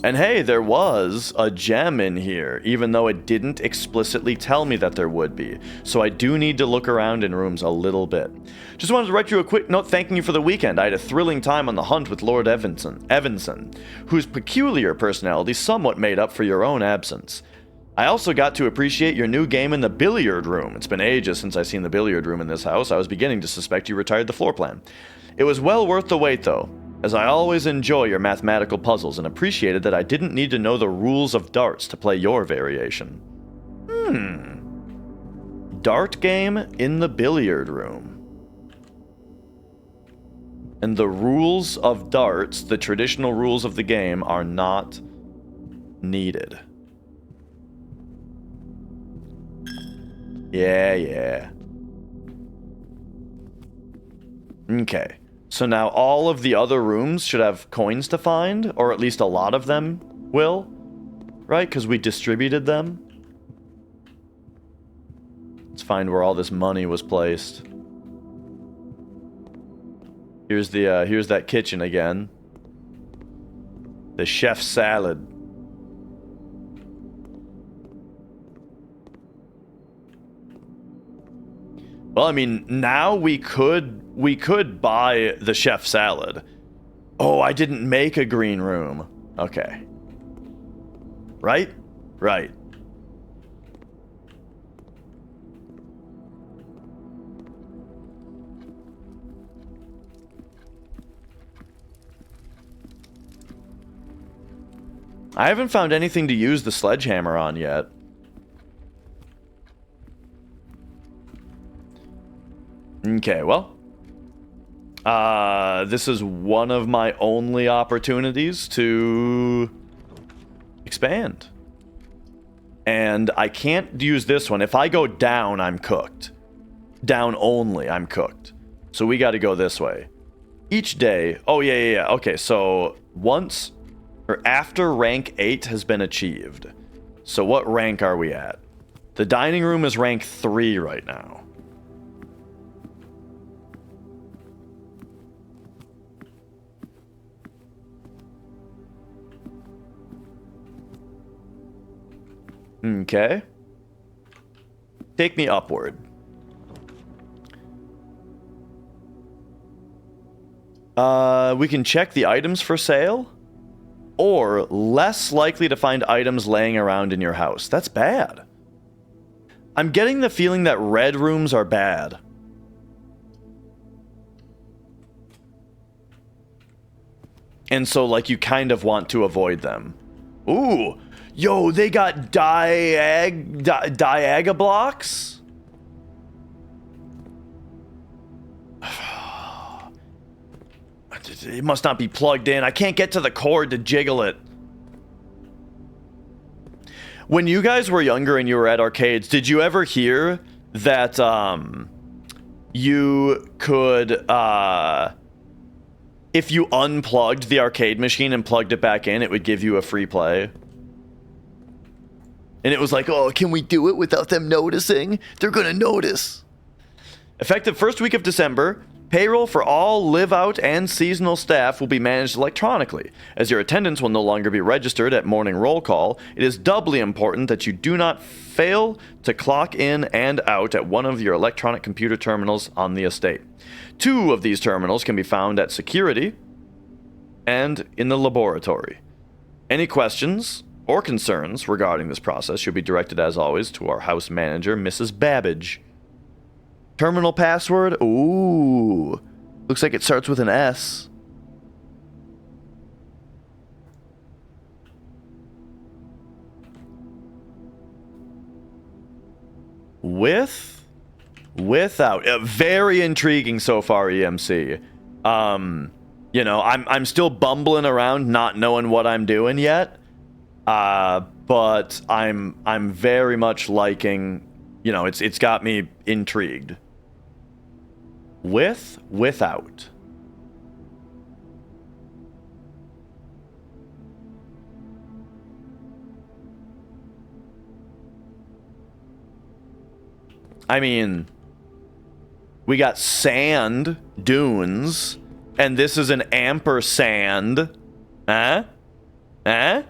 And hey, there was a gem in here, even though it didn't explicitly tell me that there would be. So I do need to look around in rooms a little bit. Just wanted to write you a quick note thanking you for the weekend. I had a thrilling time on the hunt with Lord Evanson, whose peculiar personality somewhat made up for your own absence. I also got to appreciate your new game in the billiard room. It's been ages since I've seen the billiard room in this house. I was beginning to suspect you retired the floor plan. It was well worth the wait, though, as I always enjoy your mathematical puzzles and appreciated that I didn't need to know the rules of darts to play your variation. Dart game in the billiard room. And the rules of darts, the traditional rules of the game, are not needed. Yeah. Okay. So now all of the other rooms should have coins to find, or at least a lot of them will, right? Because we distributed them. Let's find where all this money was placed. Here's that kitchen again. The chef's salad. Well, I mean, now we could buy the chef salad. Oh, I didn't make a green room. Okay. Right? Right. I haven't found anything to use the sledgehammer on yet. Okay, well, this is one of my only opportunities to expand. And I can't use this one. If I go down, I'm cooked. Down only, I'm cooked. So we got to go this way. Each day, oh yeah. Okay, so once, or after rank 8 has been achieved. So what rank are we at? The dining room is rank 3 right now. Okay. Take me upward. We can check the items for sale, or less likely to find items laying around in your house. That's bad. I'm getting the feeling that red rooms are bad. And so, like, you kind of want to avoid them. Ooh. Yo, they got diaga blocks? It must not be plugged in. I can't get to the cord to jiggle it. When you guys were younger and you were at arcades, did you ever hear that you could, if you unplugged the arcade machine and plugged it back in, it would give you a free play? And it was like, oh, can we do it without them noticing? They're gonna notice. Effective first week of December, payroll for all live-out and seasonal staff will be managed electronically. As your attendance will no longer be registered at morning roll call, it is doubly important that you do not fail to clock in and out at one of your electronic computer terminals on the estate. 2 of these terminals can be found at security and in the laboratory. Any questions? or concerns regarding this process should be directed, as always, to our house manager, Mrs. Babbage. Terminal password? Ooh. Looks like it starts with an S. Without. Very intriguing so far, EMC. You know, I'm still bumbling around, not knowing what I'm doing yet. But I'm very much liking, you know, it's got me intrigued. Without. I mean, we got sand dunes, and this is an ampersand. Huh? Huh?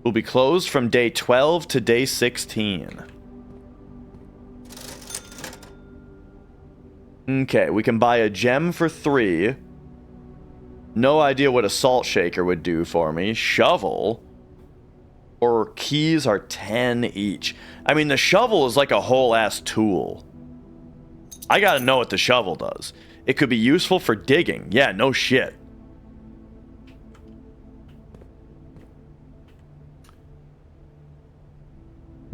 Will be closed from day 12 to day 16. Okay, we can buy a gem for 3. No idea what a salt shaker would do for me. Shovel. Or keys are 10 each. I mean, the shovel is like a whole-ass tool. I gotta know what the shovel does. It could be useful for digging. Yeah, no shit.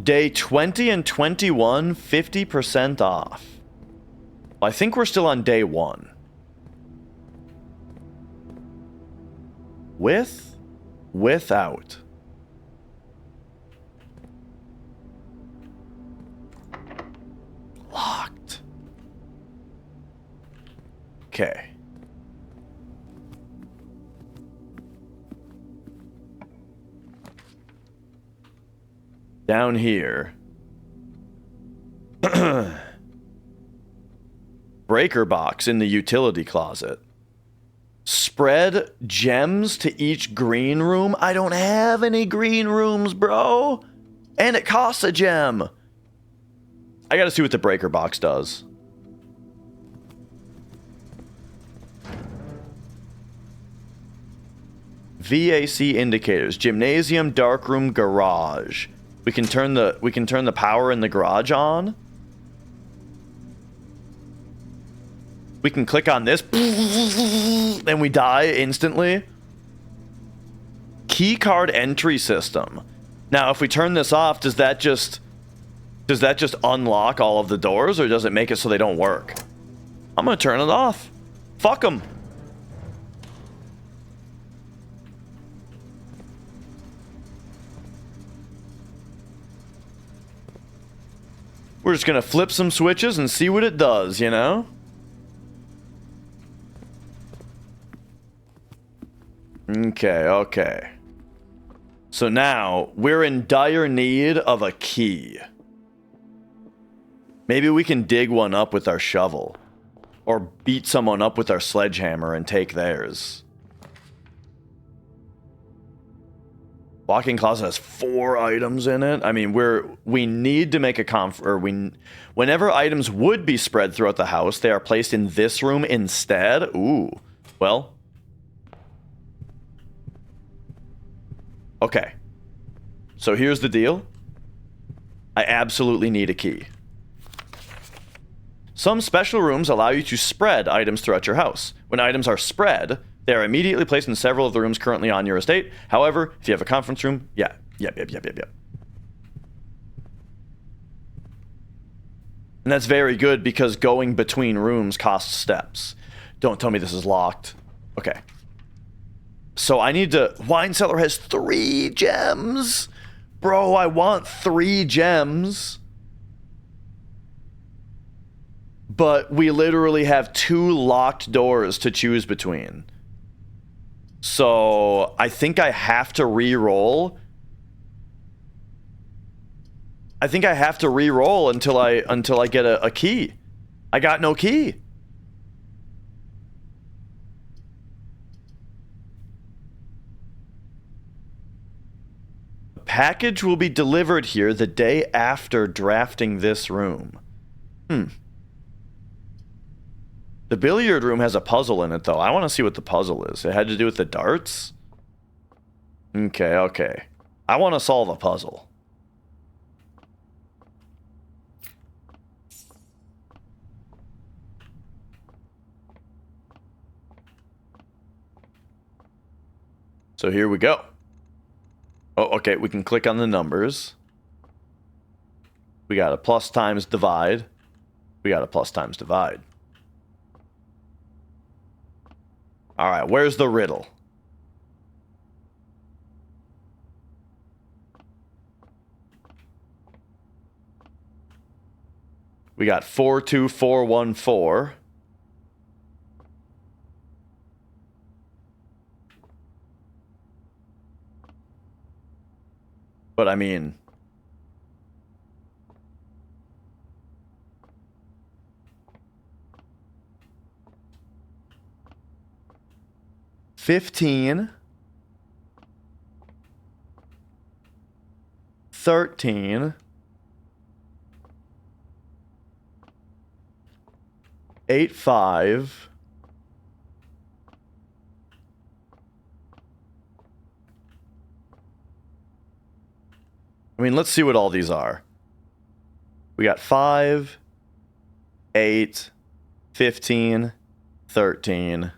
Day 20 and 21, 50% off. I think we're still on day 1. Without. Locked. Okay. Down here. Breaker box in the utility closet. Spread gems to each green room. I don't have any green rooms, bro. And it costs a gem. I gotta see what the breaker box does. VAC indicators. Gymnasium, darkroom, garage. We can turn the power in the garage on. We can click on this and we die instantly. Key card entry system. Now, if we turn this off, does that just unlock all of the doors, or does it make it so they don't work? I'm gonna turn it off. Fuck them. We're just gonna flip some switches and see what it does, you know? Okay. So now, we're in dire need of a key. Maybe we can dig one up with our shovel. Or beat someone up with our sledgehammer and take theirs. Walk-in closet has 4 items in it. I mean, we need to make a whenever items would be spread throughout the house, they are placed in this room instead. Ooh. Well. Okay. So here's the deal. I absolutely need a key. Some special rooms allow you to spread items throughout your house. When items are spread, they are immediately placed in several of the rooms currently on your estate. However, if you have a conference room, Yep. And that's very good because going between rooms costs steps. Don't tell me this is locked. Okay. So I need to... Wine cellar has 3 gems. Bro, I want 3 gems. But we literally have 2 locked doors to choose between. So I think I have to re-roll. until I get a key. I got no key. A package will be delivered here the day after drafting this room. The billiard room has a puzzle in it, though. I want to see what the puzzle is. It had to do with the darts? Okay. I want to solve a puzzle. So here we go. Oh, okay, we can click on the numbers. We got a plus times divide. We got a plus times divide. All right, where's the riddle? We got 42414. But I mean, $15, $13, $8.5, I mean, let's see what all these are. We got 5, 8, 15, 13.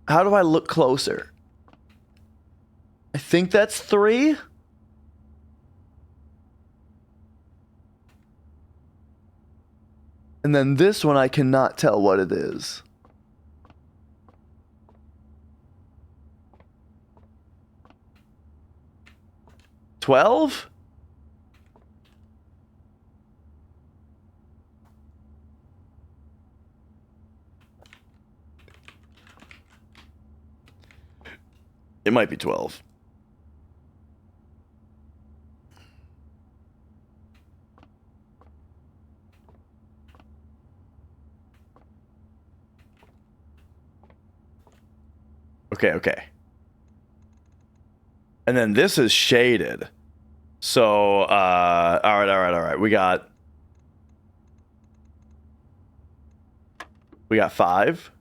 How do I look closer? I think that's 3. And then this one, I cannot tell what it is. $12? It might be 12. Okay. And then this is shaded. So, all right. We got 5.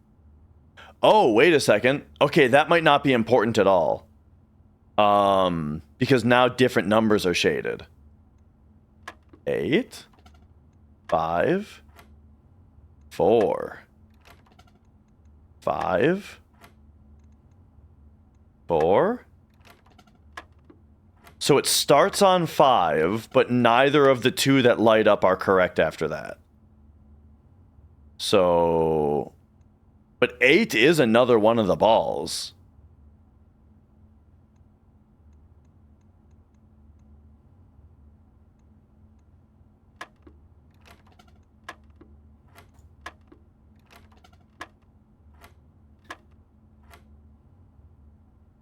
Oh, wait a second. Okay, that might not be important at all. Because now different numbers are shaded. 8, 5, 4, 5, 4. So it starts on 5, but neither of the two that light up are correct after that. So, but 8 is another one of the balls.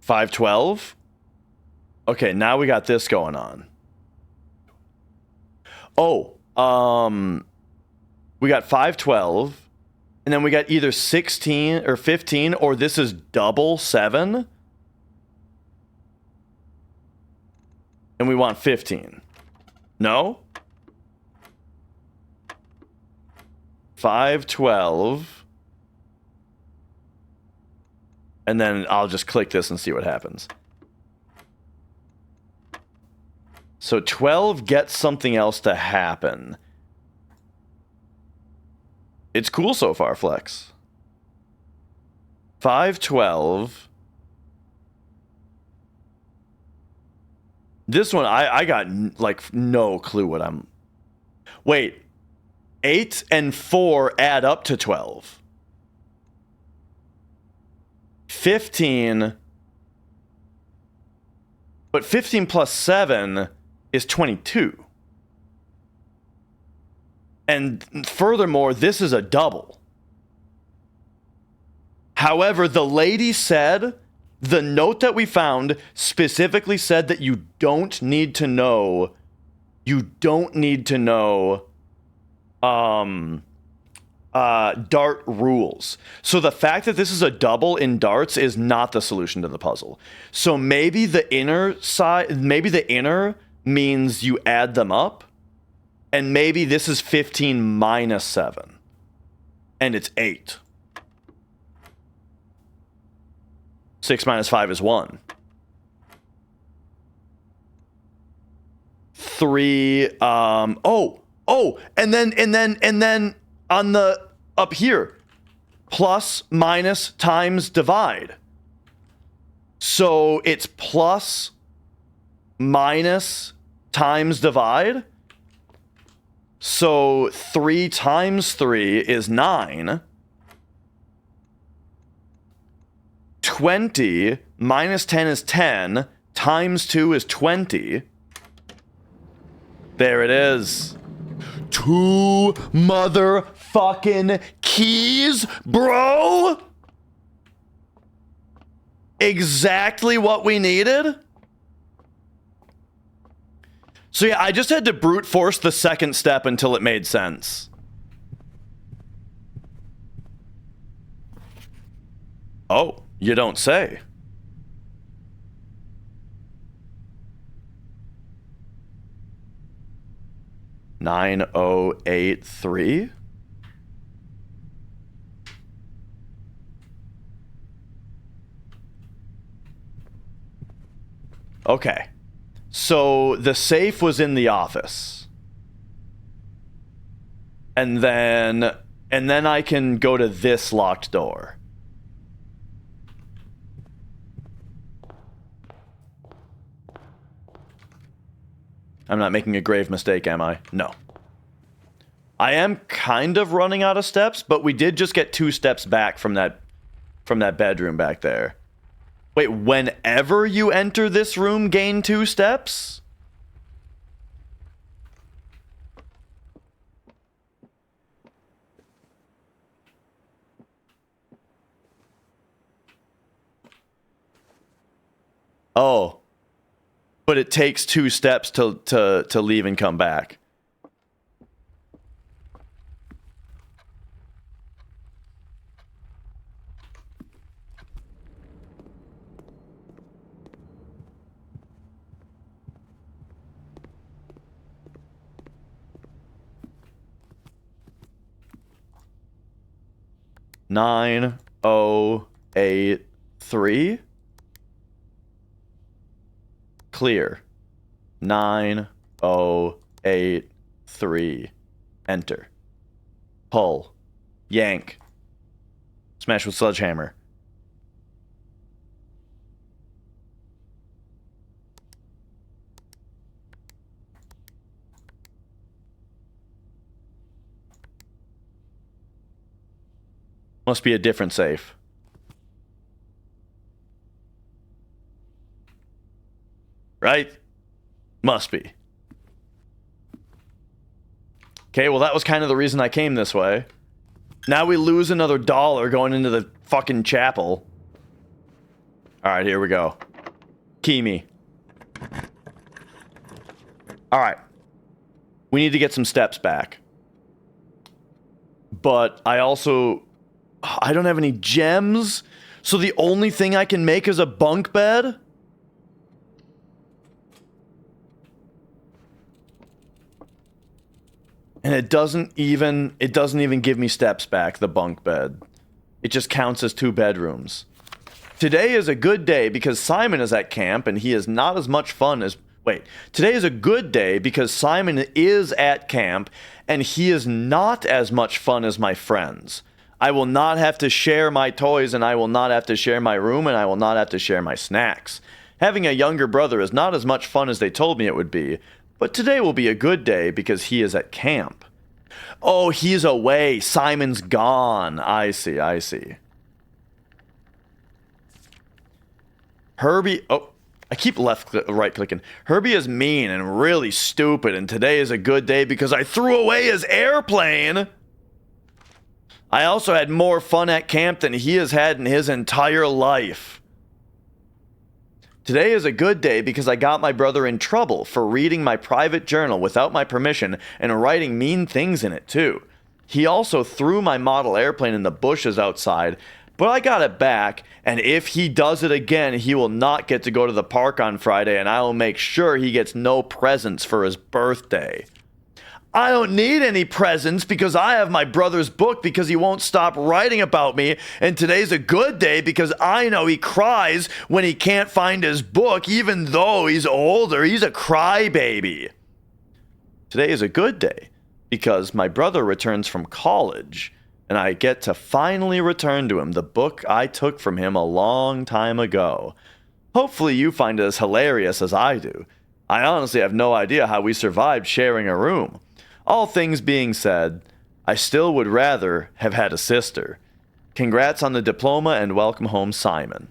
$5.12. Okay, now we got this going on. Oh, we got 5.12, and then we got either 16 or 15, or this is double 7. And we want 15. No? 5.12. And then I'll just click this and see what happens. So 12 gets something else to happen. It's cool so far, Flex. 5.12. This one, I got like no clue what I'm... Wait. 8 and 4 add up to 12. 15. But 15 plus 7 is 22. And furthermore, this is a double. However, the lady said, the note that we found specifically said that you don't need to know dart rules. So the fact that this is a double in darts is not the solution to the puzzle. So maybe the inner side, maybe the inner means you add them up, and maybe this is 15 minus 7, and it's 8. 6 minus 5 is 1. 3, and then on the up here, plus, minus, times, divide. So it's plus, minus, times, divide. So 3 times 3 is 9. 20 minus 10 is 10. Times 2 is 20. There it is. 2 motherfucking keys, bro. Exactly what we needed. So yeah, I just had to brute force the second step until it made sense. Oh, you don't say. $9,083. Okay. So the safe was in the office. And then I can go to this locked door. I'm not making a grave mistake, am I? No. I am kind of running out of steps, but we did just get 2 steps back from that bedroom back there. Wait, whenever you enter this room, gain 2 steps? Oh. But it takes 2 steps to leave and come back. $9,083. Clear. 9,083. Enter. Pull. Yank. Smash with sledgehammer. Must be a different safe. Right? Must be. Okay, well that was kind of the reason I came this way. Now we lose another $1 going into the fucking chapel. Alright, here we go. Key me. Alright. We need to get some steps back. But I don't have any gems, so the only thing I can make is a bunk bed? And it doesn't even give me steps back, the bunk bed. It just counts as 2 bedrooms. Today is a good day because Simon is at camp and he is not as much fun as... Wait. Today is a good day because Simon is at camp and he is not as much fun as my friends. I will not have to share my toys and I will not have to share my room and I will not have to share my snacks. Having a younger brother is not as much fun as they told me it would be. But today will be a good day because he is at camp. Oh, he's away. Simon's gone. I see. Herbie... Oh, I keep right clicking. Herbie is mean and really stupid, and today is a good day because I threw away his airplane. I also had more fun at camp than he has had in his entire life. Today is a good day because I got my brother in trouble for reading my private journal without my permission and writing mean things in it too. He also threw my model airplane in the bushes outside, but I got it back, and if he does it again, he will not get to go to the park on Friday, and I will make sure he gets no presents for his birthday. I don't need any presents because I have my brother's book because he won't stop writing about me, and today's a good day because I know he cries when he can't find his book, even though he's older. He's a crybaby. Today is a good day because my brother returns from college, and I get to finally return to him the book I took from him a long time ago. Hopefully you find it as hilarious as I do. I honestly have no idea how we survived sharing a room. All things being said, I still would rather have had a sister. Congrats on the diploma and welcome home, Simon.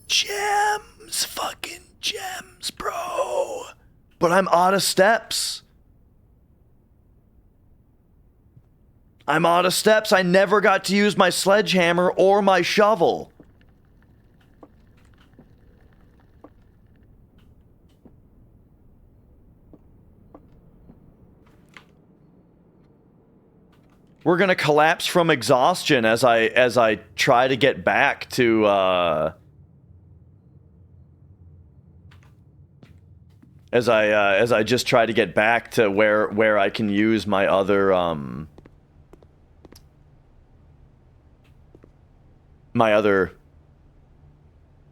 Gems, fucking gems, bro. But I'm out of steps. I never got to use my sledgehammer or my shovel. We're gonna collapse from exhaustion as I try to get back to as I just try to get back to where I can use my other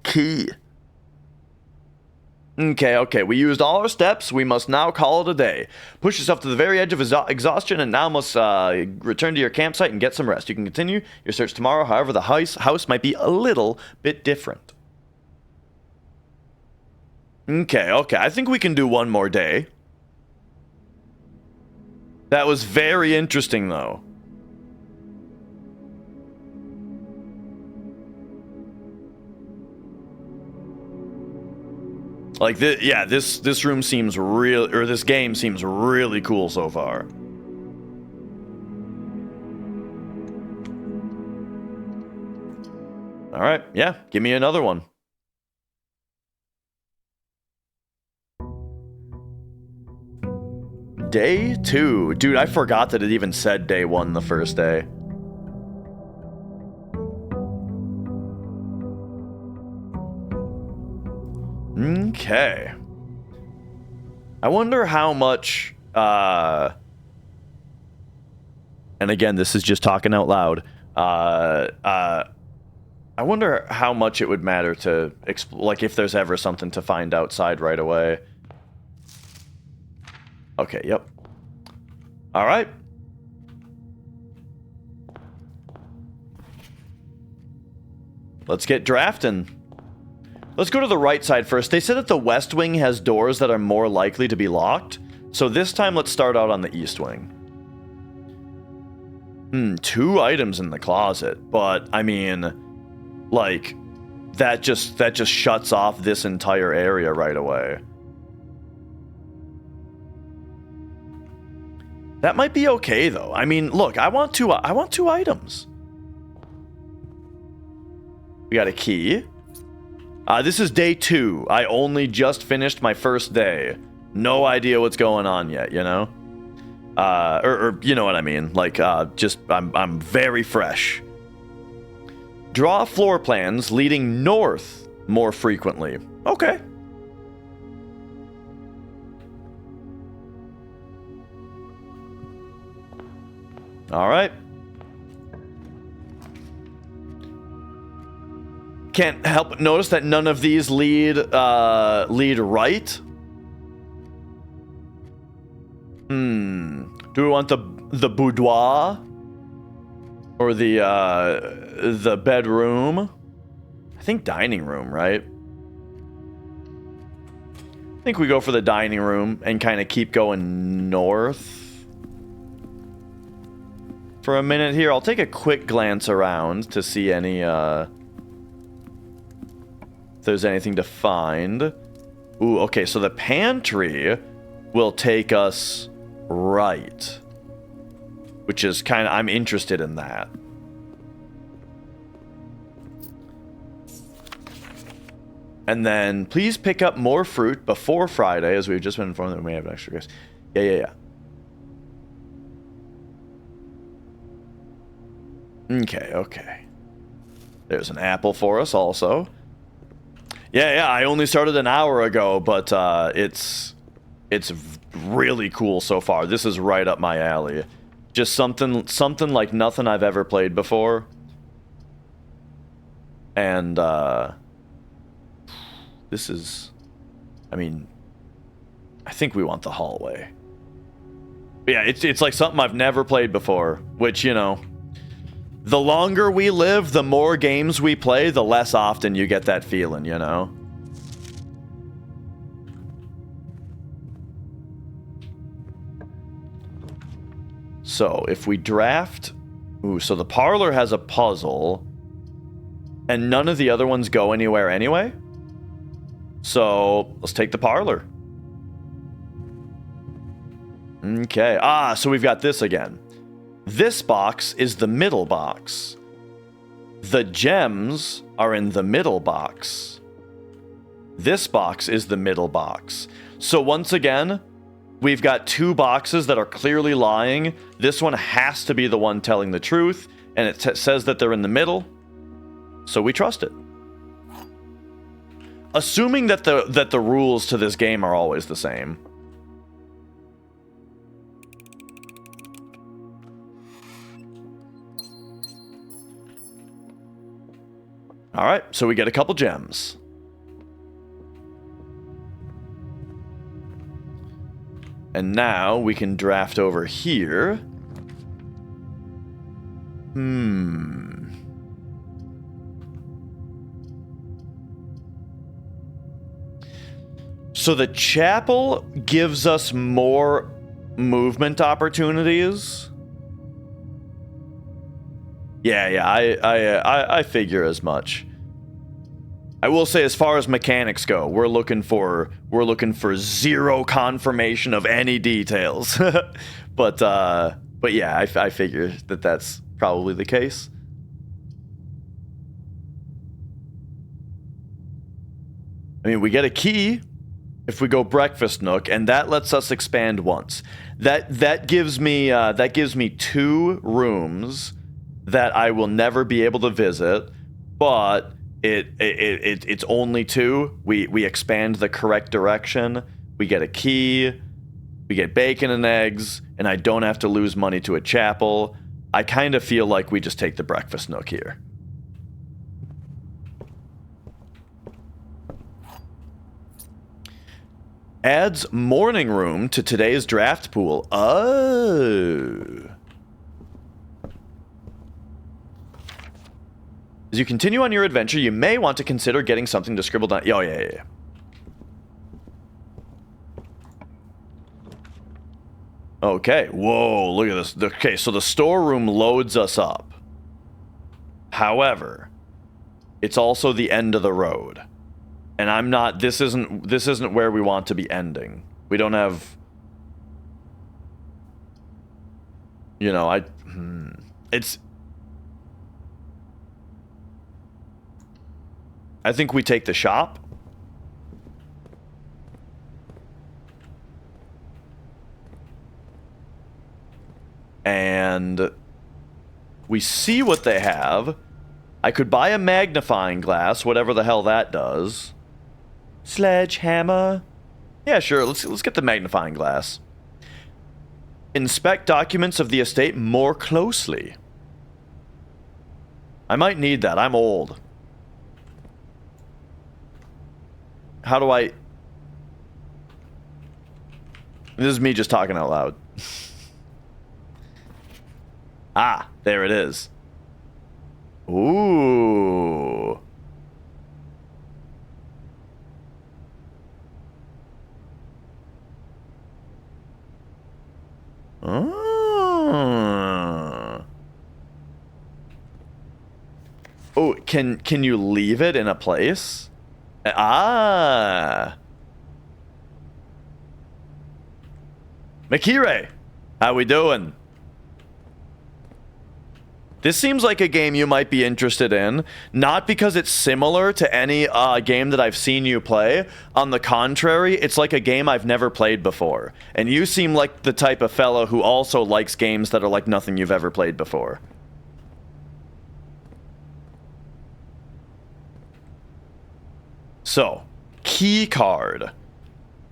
key. Okay, we used all our steps. We must now call it a day. Push yourself to the very edge of exhaustion and now must return to your campsite and get some rest. You can continue your search tomorrow. However, the house might be a little bit different. Okay, I think we can do one more day. That was very interesting, though. Like, this room seems real, or this game seems really cool so far. All right, yeah, give me another one. Day 2. Dude, I forgot that it even said day 1 the first day. Okay. I wonder how much, and again, this is just talking out loud. I wonder how much it would matter to, like, if there's ever something to find outside right away. Okay, yep. All right. Let's get drafting. Let's go to the right side first. They said that the west wing has doors that are more likely to be locked. So this time, let's start out on the east wing. 2 items in the closet. But, I mean, like, that just shuts off this entire area right away. That might be okay, though. I mean, look, I want two items. We got a key. This is day 2. I only just finished my first day. No idea what's going on yet, you know? Or you know what I mean. Like, I'm very fresh. Draw floor plans leading north more frequently. Okay. All right. Can't help but notice that none of these lead right. Do we want the boudoir or the bedroom? I think dining room, right? I think we go for the dining room and kind of keep going north for a minute here. I'll take a quick glance around to see any if there's anything to find. Ooh, okay, so the pantry will take us right. Which is kind of, I'm interested in that. And then please pick up more fruit before Friday, as we've just been informed that we may have an extra grace. Yeah. Okay. There's an apple for us also. Yeah, I only started an hour ago, but it's really cool so far. This is right up my alley. Just something like nothing I've ever played before. And this is, I mean, I think we want the hallway. But yeah, it's like something I've never played before, which, you know, the longer we live, the more games we play, the less often you get that feeling, you know? So, if we draft... Ooh, so the parlor has a puzzle, and none of the other ones go anywhere anyway? So, let's take the parlor. Okay. So we've got this again. This box is the middle box. The gems are in the middle box. This box is the middle box. So once again, we've got two boxes that are clearly lying. This one has to be the one telling the truth, and it says that they're in the middle. So we trust it. Assuming that the rules to this game are always the same. All right, so we get a couple gems. And now we can draft over here. So the chapel gives us more movement opportunities. Yeah, I figure as much. I will say, as far as mechanics go, we're looking for zero confirmation of any details. but yeah, I figure that that's probably the case. I mean, we get a key if we go breakfast nook, and that lets us expand once. That gives me 2 rooms that I will never be able to visit, but it's only 2. We expand the correct direction. We get a key. We get bacon and eggs, and I don't have to lose money to a chapel. I kind of feel like we just take the breakfast nook here. Adds morning room to today's draft pool. Oh. As you continue on your adventure, you may want to consider getting something to scribble down. Oh, yeah. Okay. Whoa, look at this. Okay, so the storeroom loads us up. However, it's also the end of the road. And I'm not, this isn't where we want to be ending. We don't have, you know, I think we take the shop. And we see what they have. I could buy a magnifying glass, whatever the hell that does. Sledgehammer. Yeah, sure. Let's get the magnifying glass. Inspect documents of the estate more closely. I might need that. I'm old. How do I... This is me just talking out loud. Ah, there it is. Ooh. Oh, can you leave it in a place? Ah. Makire, how we doing? This seems like a game you might be interested in, not because it's similar to any game that I've seen you play. On the contrary, it's like a game I've never played before. And you seem like the type of fellow who also likes games that are like nothing you've ever played before. So, key card.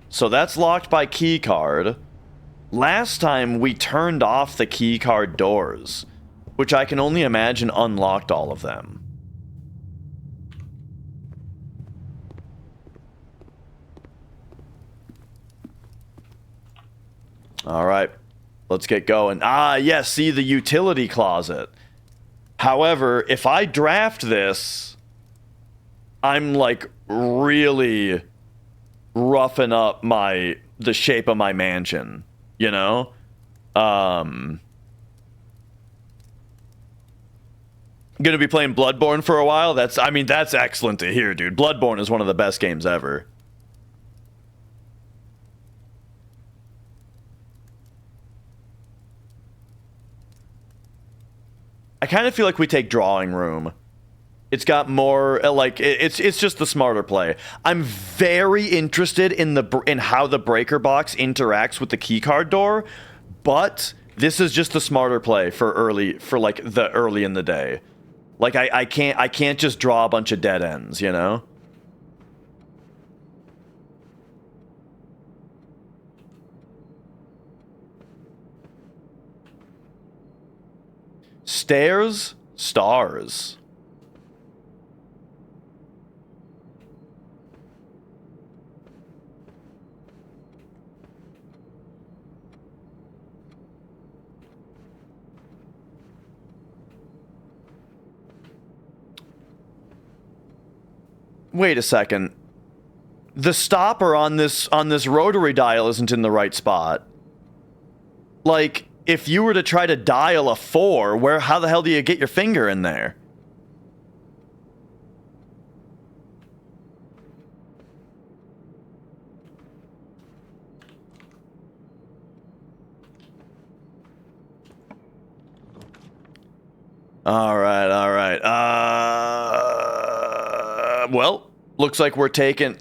So that's locked by key card. Last time we turned off the key card doors, which I can only imagine unlocked all of them. All right, let's get going. Ah, yes, see the utility closet. However, if I draft this, I'm like really roughing up the shape of my mansion, you know? Gonna be playing Bloodborne for a while. That's excellent to hear, dude. Bloodborne is one of the best games ever. I kind of feel like we take drawing room. It's got more like it's just the smarter play. I'm very interested in how the breaker box interacts with the keycard door, but this is just the smarter play for early in the day. Like I can't just draw a bunch of dead ends, you know? Stairs, stars. Wait a second. The stopper on this rotary dial isn't in the right spot. Like, if you were to try to dial a 4, how the hell do you get your finger in there? All right. Well, looks like we're taking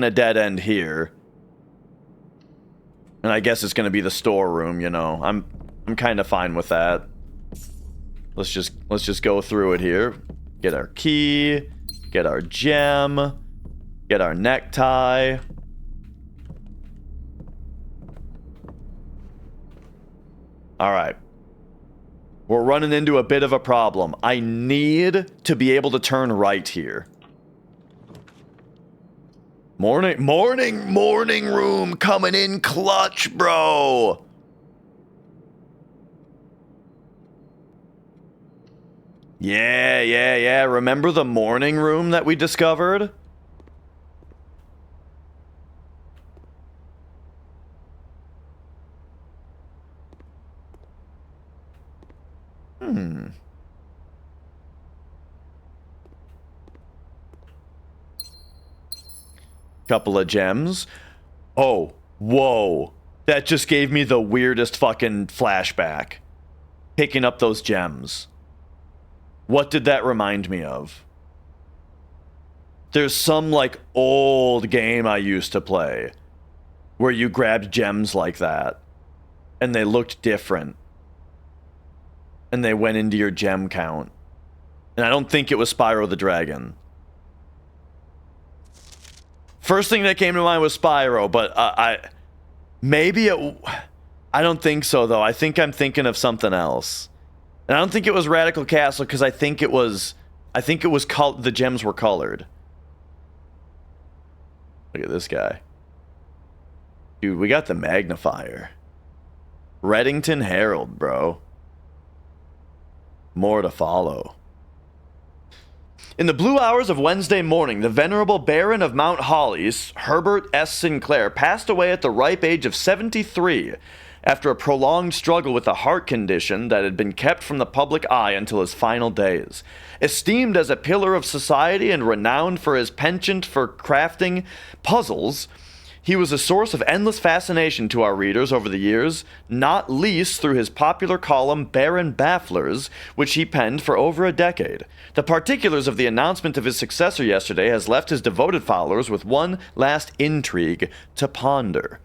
a dead end here. And I guess it's going to be the storeroom, you know. I'm kind of fine with that. Let's just go through it here. Get our key, get our gem, get our necktie. All right. We're running into a bit of a problem. I need to be able to turn right here. Morning room coming in clutch, bro. Yeah. Remember the morning room that we discovered? Couple of gems. Oh, whoa. That just gave me the weirdest fucking flashback. Picking up those gems. What did that remind me of? There's some like old game I used to play where you grabbed gems like that and they looked different. And they went into your gem count. And I don't think it was Spyro the Dragon. First thing that came to mind was Spyro, but I don't think so though. I think I'm thinking of something else. And I don't think it was Radical Castle because I think it was the gems were colored. Look at this guy. Dude, we got the magnifier. Reddington Herald, bro. More to follow. In the blue hours of Wednesday morning, the venerable Baron of Mount Hollies, Herbert S. Sinclair, passed away at the ripe age of 73 after a prolonged struggle with a heart condition that had been kept from the public eye until his final days. Esteemed as a pillar of society and renowned for his penchant for crafting puzzles, He was a source of endless fascination to our readers over the years, not least through his popular column Baron Bafflers, which he penned for over a decade. The particulars of the announcement of his successor yesterday has left his devoted followers with one last intrigue to ponder.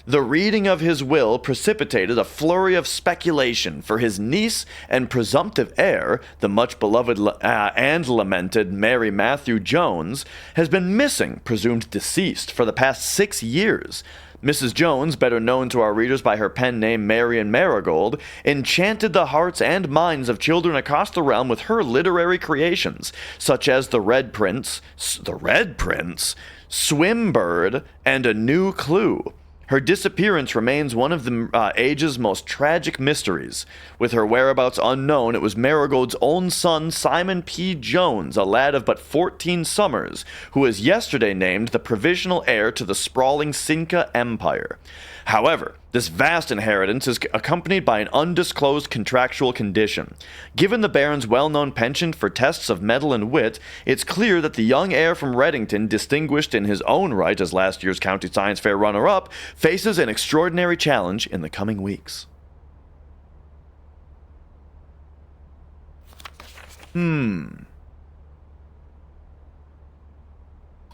The reading of his will precipitated a flurry of speculation, for his niece and presumptive heir, the much beloved and lamented Mary Matthew Jones, has been missing, presumed deceased, for the past 6 years. Mrs. Jones, better known to our readers by her pen name Marion Marigold, enchanted the hearts and minds of children across the realm with her literary creations, such as The Red Prince, Swimbird, and A New Clue. Her disappearance remains one of the age's most tragic mysteries. With her whereabouts unknown, it was Marigold's own son, Simon P. Jones, a lad of but 14 summers, who was yesterday named the provisional heir to the sprawling Cinca Empire. However, this vast inheritance is accompanied by an undisclosed contractual condition. Given the Baron's well-known penchant for tests of mettle and wit, it's clear that the young heir from Reddington, distinguished in his own right as last year's County Science Fair runner-up, faces an extraordinary challenge in the coming weeks.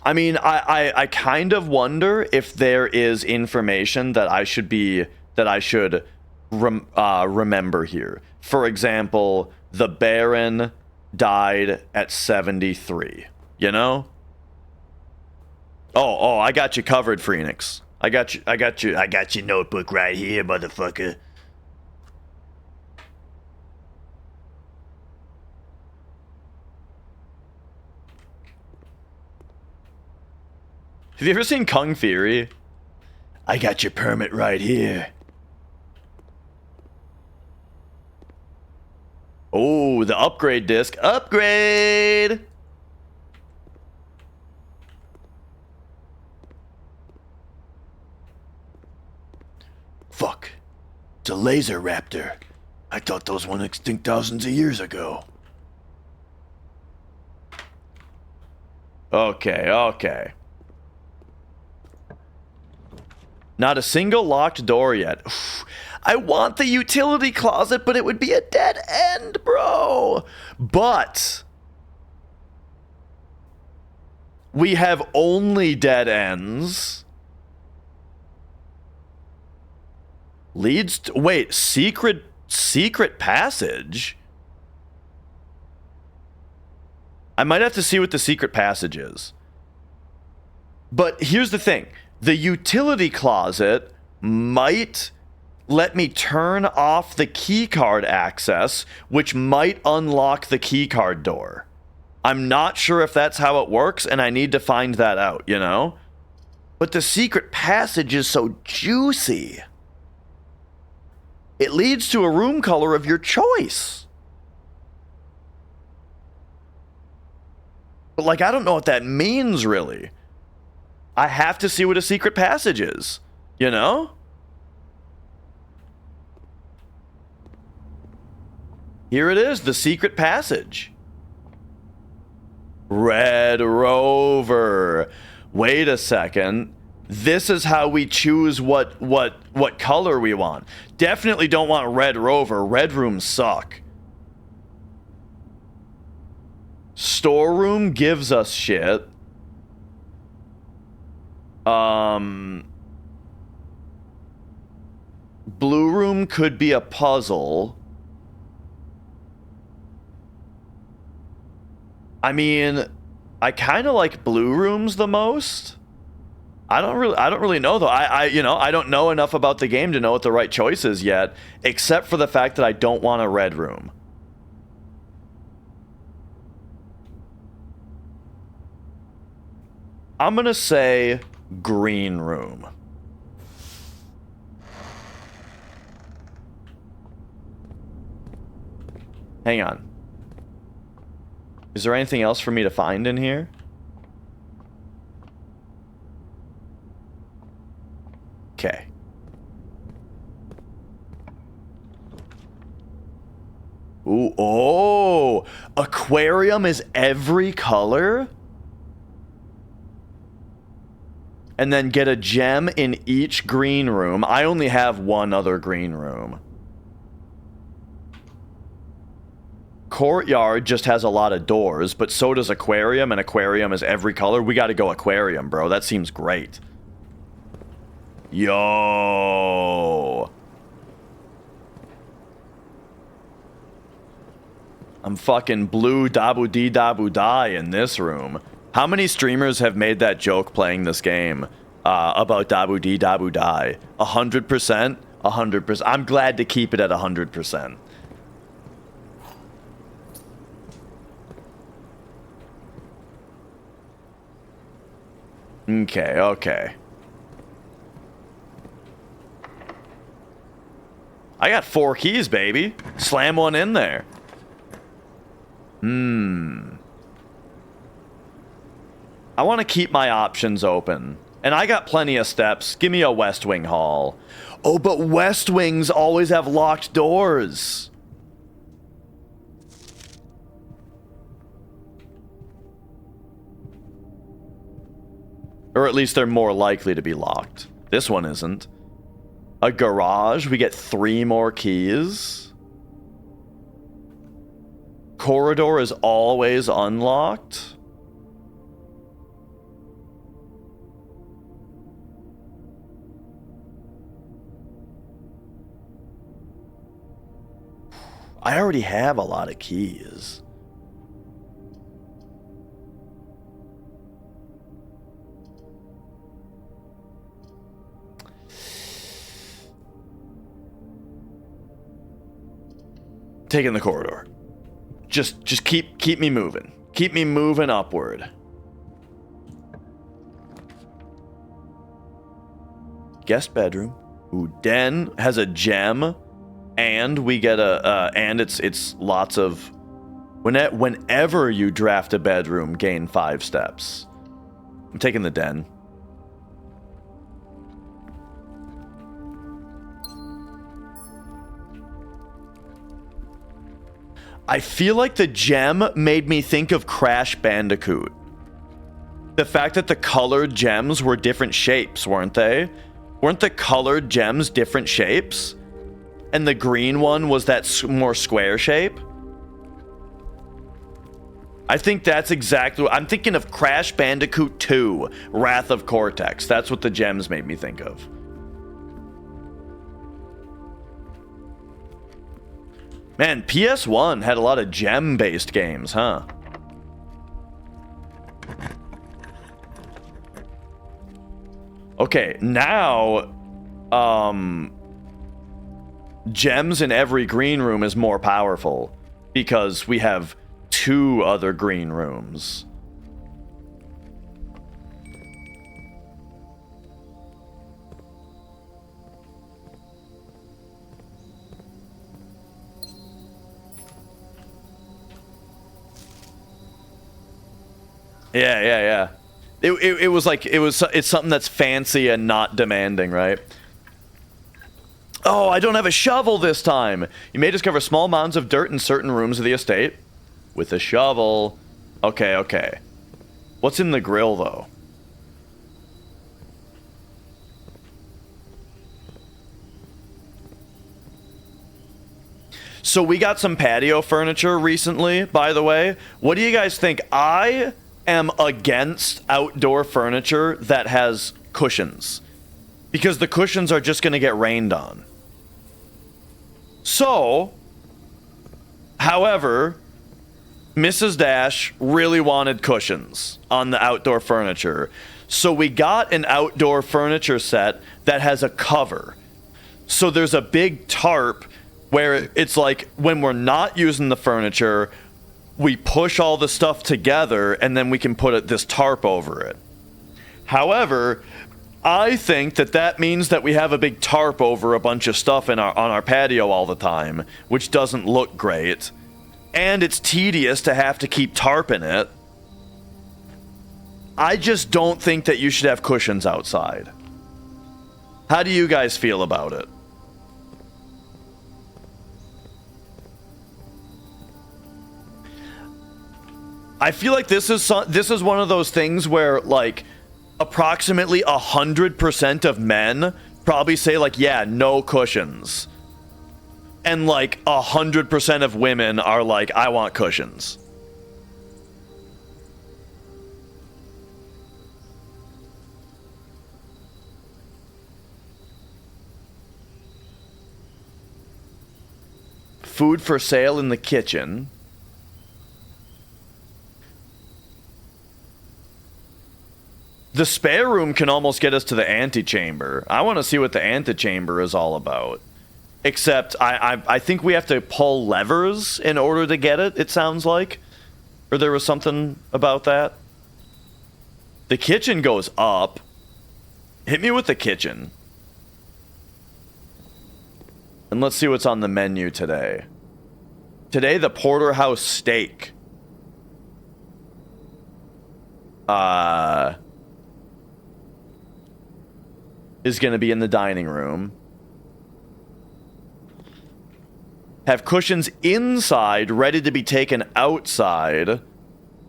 I mean, I kind of wonder if there is information that I should remember here. For example, the Baron died at 73. You know? Oh, I got you covered, Phoenix. I got your notebook right here, motherfucker. Have you ever seen Kung Fury? I got your permit right here. Oh, the upgrade disc. Upgrade! Fuck. It's a laser raptor. I thought those went extinct thousands of years ago. Okay. Not a single locked door yet. I want the utility closet, but it would be a dead end, bro. But we have only dead ends. Leads to, wait, secret passage? I might have to see what the secret passage is. But here's the thing. The utility closet might let me turn off the keycard access, which might unlock the keycard door. I'm not sure if that's how it works, and I need to find that out, you know? But the secret passage is so juicy. It leads to a room color of your choice. But, like, I don't know what that means, really. I have to see what a secret passage is, you know? Here it is, the secret passage. Red Rover. Wait a second. This is how we choose what color we want. Definitely don't want Red Rover. Red rooms suck. Storeroom gives us shit. Blue room could be a puzzle. I mean, I kind of like blue rooms the most. I don't really know though. I don't know enough about the game to know what the right choice is yet, except for the fact that I don't want a red room. I'm gonna say green room. Hang on. Is there anything else for me to find in here? Okay. Ooh, oh! Aquarium is every color? and then get a gem in each green room. I only have one other green room. Courtyard just has a lot of doors, but so does aquarium, and aquarium is every color. We got to go aquarium, bro. That seems great. Yo. I'm fucking blue dabu dee dabu die in this room. How many streamers have made that joke playing this game about dabu dee dabu die? 100%? 100%. I'm glad to keep it at 100%. Okay. I got 4 keys, baby. Slam one in there. I want to keep my options open. And I got plenty of steps. Give me a West Wing Hall. Oh, but West Wings always have locked doors. Or at least they're more likely to be locked. This one isn't. A garage, we get 3 more keys. Corridor is always unlocked. I already have a lot of keys. Taking the corridor. Just keep me moving. Keep me moving upward. Guest bedroom. Ooh, den has a gem, and we get a and it's lots of whenever you draft a bedroom, gain 5 steps. I'm taking the den. I feel like the gem made me think of Crash Bandicoot. The fact that the colored gems were different shapes, weren't they? Weren't the colored gems different shapes? And the green one was that more square shape? I think that's exactly what I'm thinking of. Crash Bandicoot 2, Wrath of Cortex. That's what the gems made me think of. Man, PS1 had a lot of gem-based games, huh? Okay, now, gems in every green room is more powerful because we have 2 other green rooms. Yeah. It was like it's something that's fancy and not demanding, right? Oh, I don't have a shovel this time. You may discover small mounds of dirt in certain rooms of the estate with a shovel. Okay. What's in the grill though? So we got some patio furniture recently, by the way. What do you guys think? I am against outdoor furniture that has cushions because the cushions are just going to get rained on. So, however, Mrs. Dash really wanted cushions on the outdoor furniture. So we got an outdoor furniture set that has a cover. So there's a big tarp where it's like when we're not using the furniture, we push all the stuff together and then we can put this tarp over it. However, I think that means that we have a big tarp over a bunch of stuff on our patio all the time, which doesn't look great. And it's tedious to have to keep tarping it. I just don't think that you should have cushions outside. How do you guys feel about it? I feel like this is one of those things where, like, approximately 100% of men probably say like, yeah, no cushions. And like 100% of women are like, I want cushions. Food for sale in the kitchen. The spare room can almost get us to the antechamber. I want to see what the antechamber is all about. Except I think we have to pull levers in order to get it, it sounds like. Or there was something about that. The kitchen goes up. Hit me with the kitchen. And let's see what's on the menu today. Today, the porterhouse steak. Is going to be in the dining room. Have cushions inside, ready to be taken outside.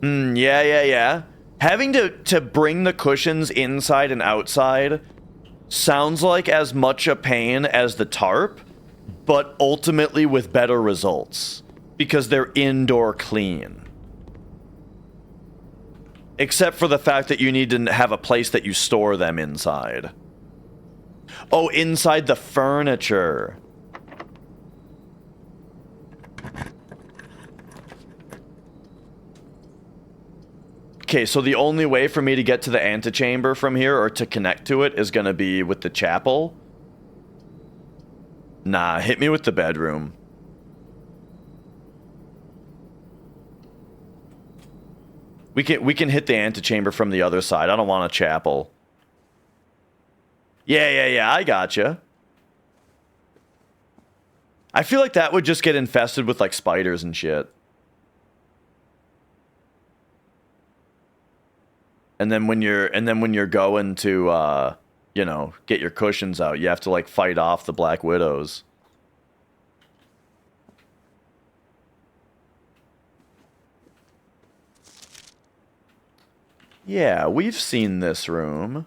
Yeah. Having to bring the cushions inside and outside sounds like as much a pain as the tarp, but ultimately with better results. Because they're indoor clean. Except for the fact that you need to have a place that you store them inside. Oh, inside the furniture. Okay, so the only way for me to get to the antechamber from here, or to connect to it, is going to be with the chapel. Nah, hit me with the bedroom. We can hit the antechamber from the other side. I don't want a chapel. Yeah, I gotcha. I feel like that would just get infested with like spiders and shit. And then when you're going to you know, get your cushions out, you have to like fight off the Black Widows. Yeah, we've seen this room.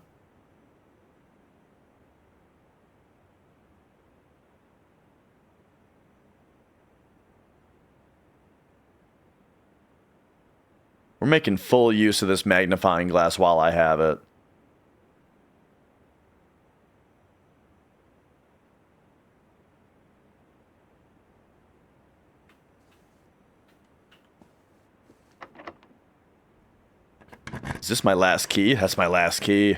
We're making full use of this magnifying glass while I have it. Is this my last key? That's my last key.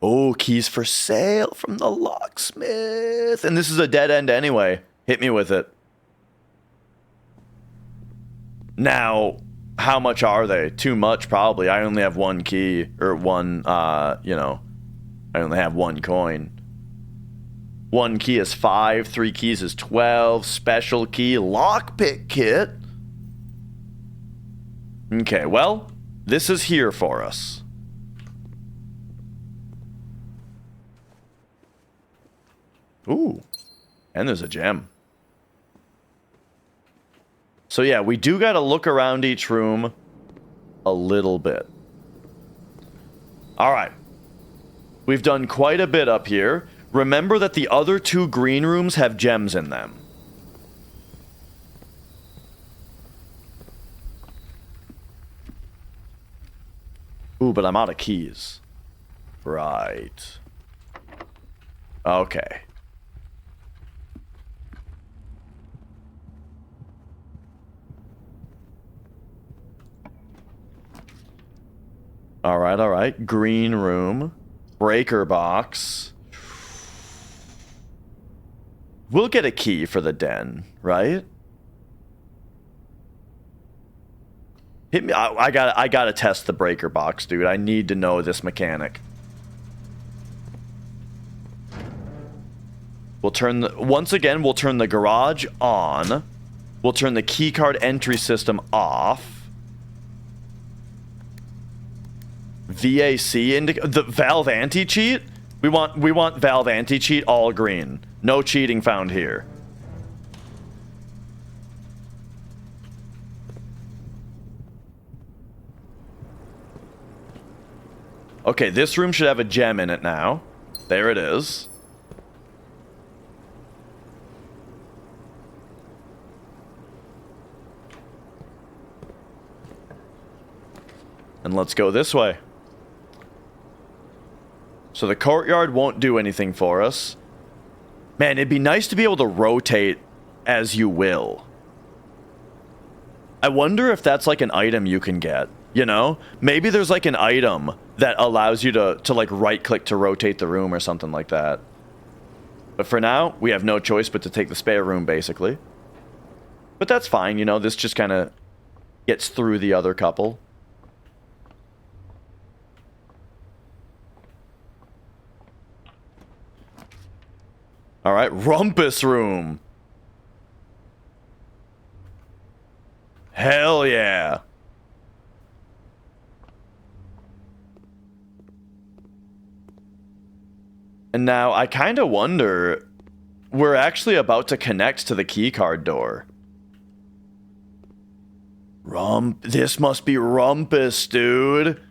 Oh, keys for sale from the locksmith. And this is a dead end anyway. Hit me with it. Now, how much are they? Too much, probably. I only have one key. Or one, you know. I only have one coin. One key is 5. 3 keys is 12. Special key. Lockpick kit. Okay, well, this is here for us. Ooh. And there's a gem. So yeah, we do gotta look around each room a little bit. Alright. We've done quite a bit up here. Remember that the other 2 green rooms have gems in them. Ooh, but I'm out of keys. Right. Okay. Alright. Green room. Breaker box. We'll get a key for the den, right? Hit me. I gotta test the breaker box, dude. I need to know this mechanic. We'll turn the, once again, we'll turn the garage on. We'll turn the keycard entry system off. VAC the valve anti-cheat? We want valve anti-cheat all green. No cheating found here. Okay, this room should have a gem in it now. There it is. And let's go this way. So the courtyard won't do anything for us. Man, it'd be nice to be able to rotate as you will. I wonder if that's like an item you can get, you know? Maybe there's like an item that allows you to like right-click to rotate the room or something like that. But for now, we have no choice but to take the spare room, basically. But that's fine, you know? This just kind of gets through the other couple. Alright, rumpus room. Hell yeah. And now I kind of wonder, we're actually about to connect to the keycard door. This must be rumpus, dude.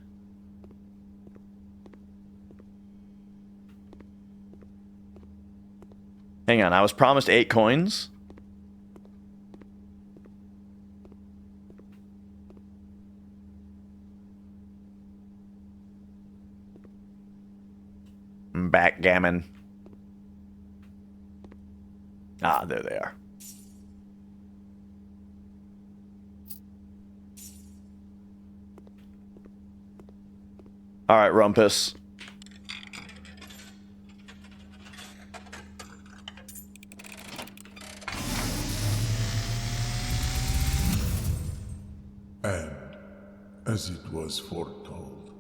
Hang on, I was promised 8 coins. Backgammon. Ah, there they are. All right, rumpus. And, as it was foretold,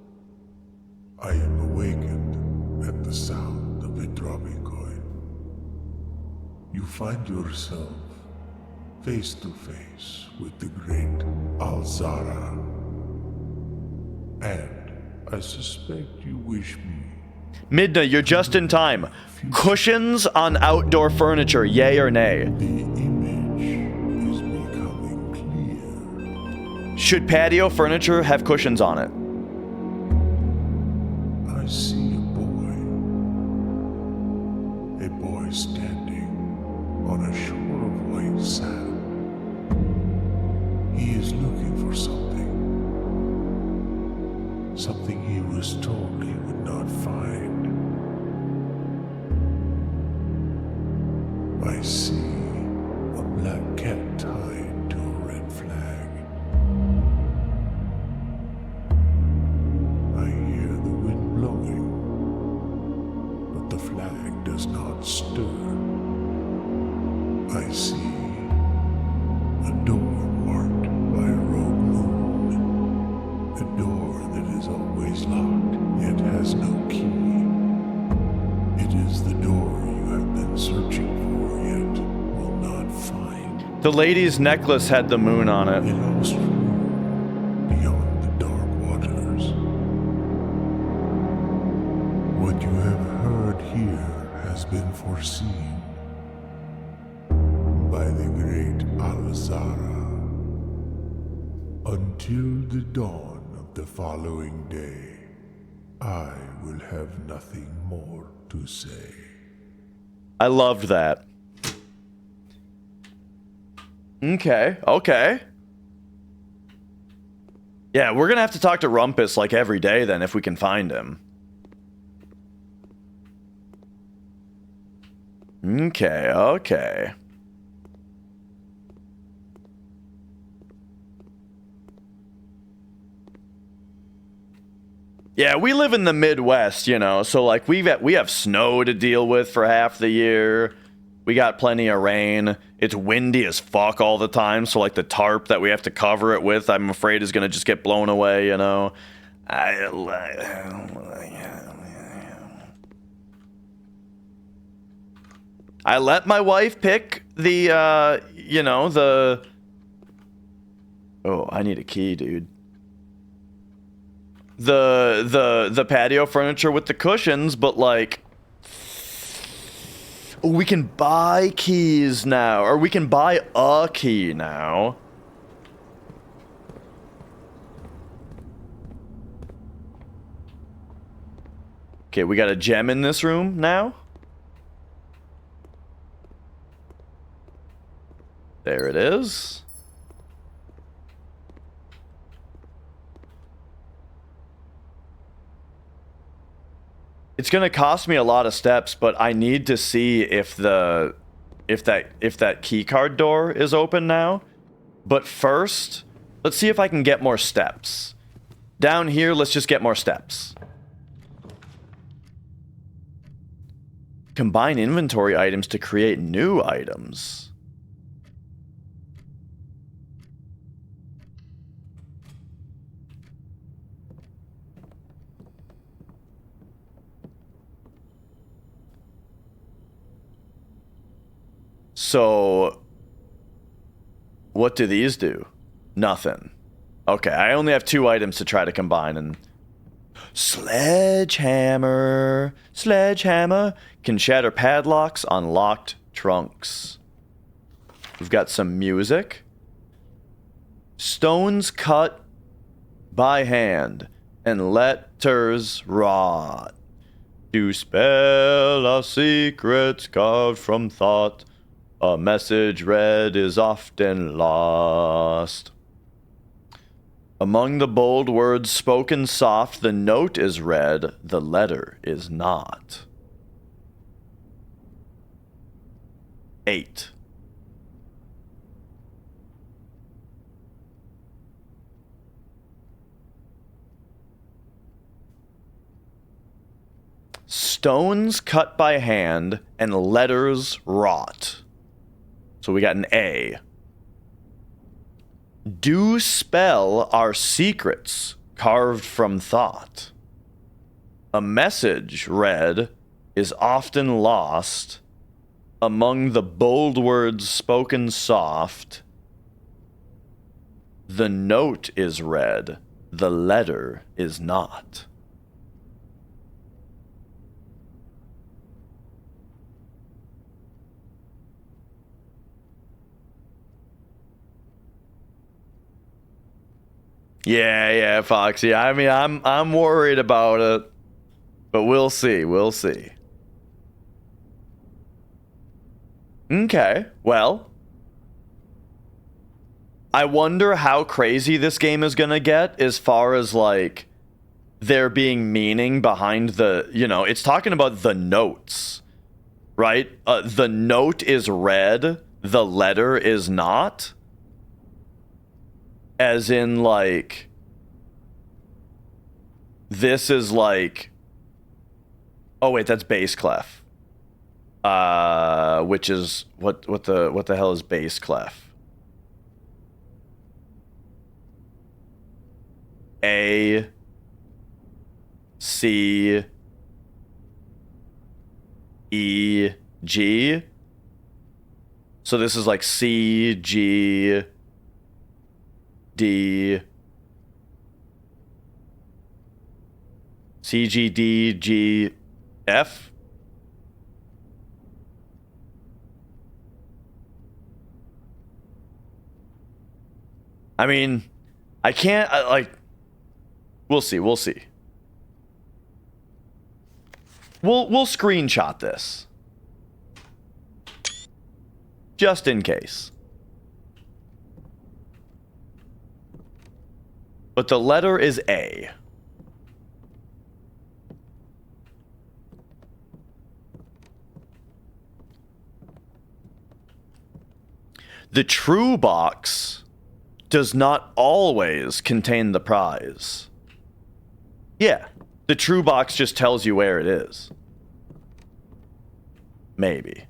I am awakened at the sound of a dropping coin. You find yourself face to face with the great Alzara. And I suspect you wish me... Midna, you're just in time. Cushions on outdoor furniture, yay or nay? The image is becoming clear. Should patio furniture have cushions on it? I see a boy standing on a shore of white sand. He is looking for something he was told he would not find. I see a black cat tied to a red flag. I hear the wind blowing, but the flag does not stir. I see a door marked by a rogue moon. A door that is always locked, yet has no key. It is the door you have been searching for, yet will not find. The lady's necklace had the moon on A it. lost room beyond the dark waters. What you have heard here has been foreseen by the great Alzara. Until the dawn of the following day, I will have nothing more to say. I loved that. Okay, okay. Yeah, we're gonna have to talk to Rumpus like every day then if we can find him. Okay, okay. Yeah, we live in the Midwest, you know, so like we have snow to deal with for half the year. We got plenty of rain. It's windy as fuck all the time, so like the tarp that we have to cover it with, I'm afraid is gonna just get blown away, you know. I let my wife pick the, you know, the... Oh, I need a key, dude. The patio furniture with the cushions, but like... We can buy keys now, or we can buy a key now. Okay, we got a gem in this room now. There it is. It's gonna cost me a lot of steps, but I need to see if that keycard door is open now. But first, let's see if I can get more steps. Down here, let's just get more steps. Combine inventory items to create new items. So, what do these do? Nothing. Okay, I only have 2 items to try to combine, and... Sledgehammer! Sledgehammer can shatter padlocks on locked trunks. We've got some music. Stones cut by hand, and letters rot. To spell our secrets carved from thought. A message read is often lost. Among the bold words spoken soft, the note is read, the letter is not. 8. Stones cut by hand and letters rot. So we got an A. Do spell our secrets carved from thought. A message read is often lost. Among the bold words spoken soft. The note is read, the letter is not. Yeah, Foxy. I mean, I'm worried about it, but we'll see. We'll see. Okay, well, I wonder how crazy this game is gonna get as far as like there being meaning behind the, you know, it's talking about the notes, right? The note is read, the letter is not. As in, like, this is like, oh wait, that's bass clef. Which is what the hell is bass clef? A, C, E, G. So this is like C, G, D, C, G, D, G, F. I mean, I can't, like, we'll see. We'll screenshot this. Just in case. But the letter is A. The true box does not always contain the prize. Yeah, the true box just tells you where it is. Maybe.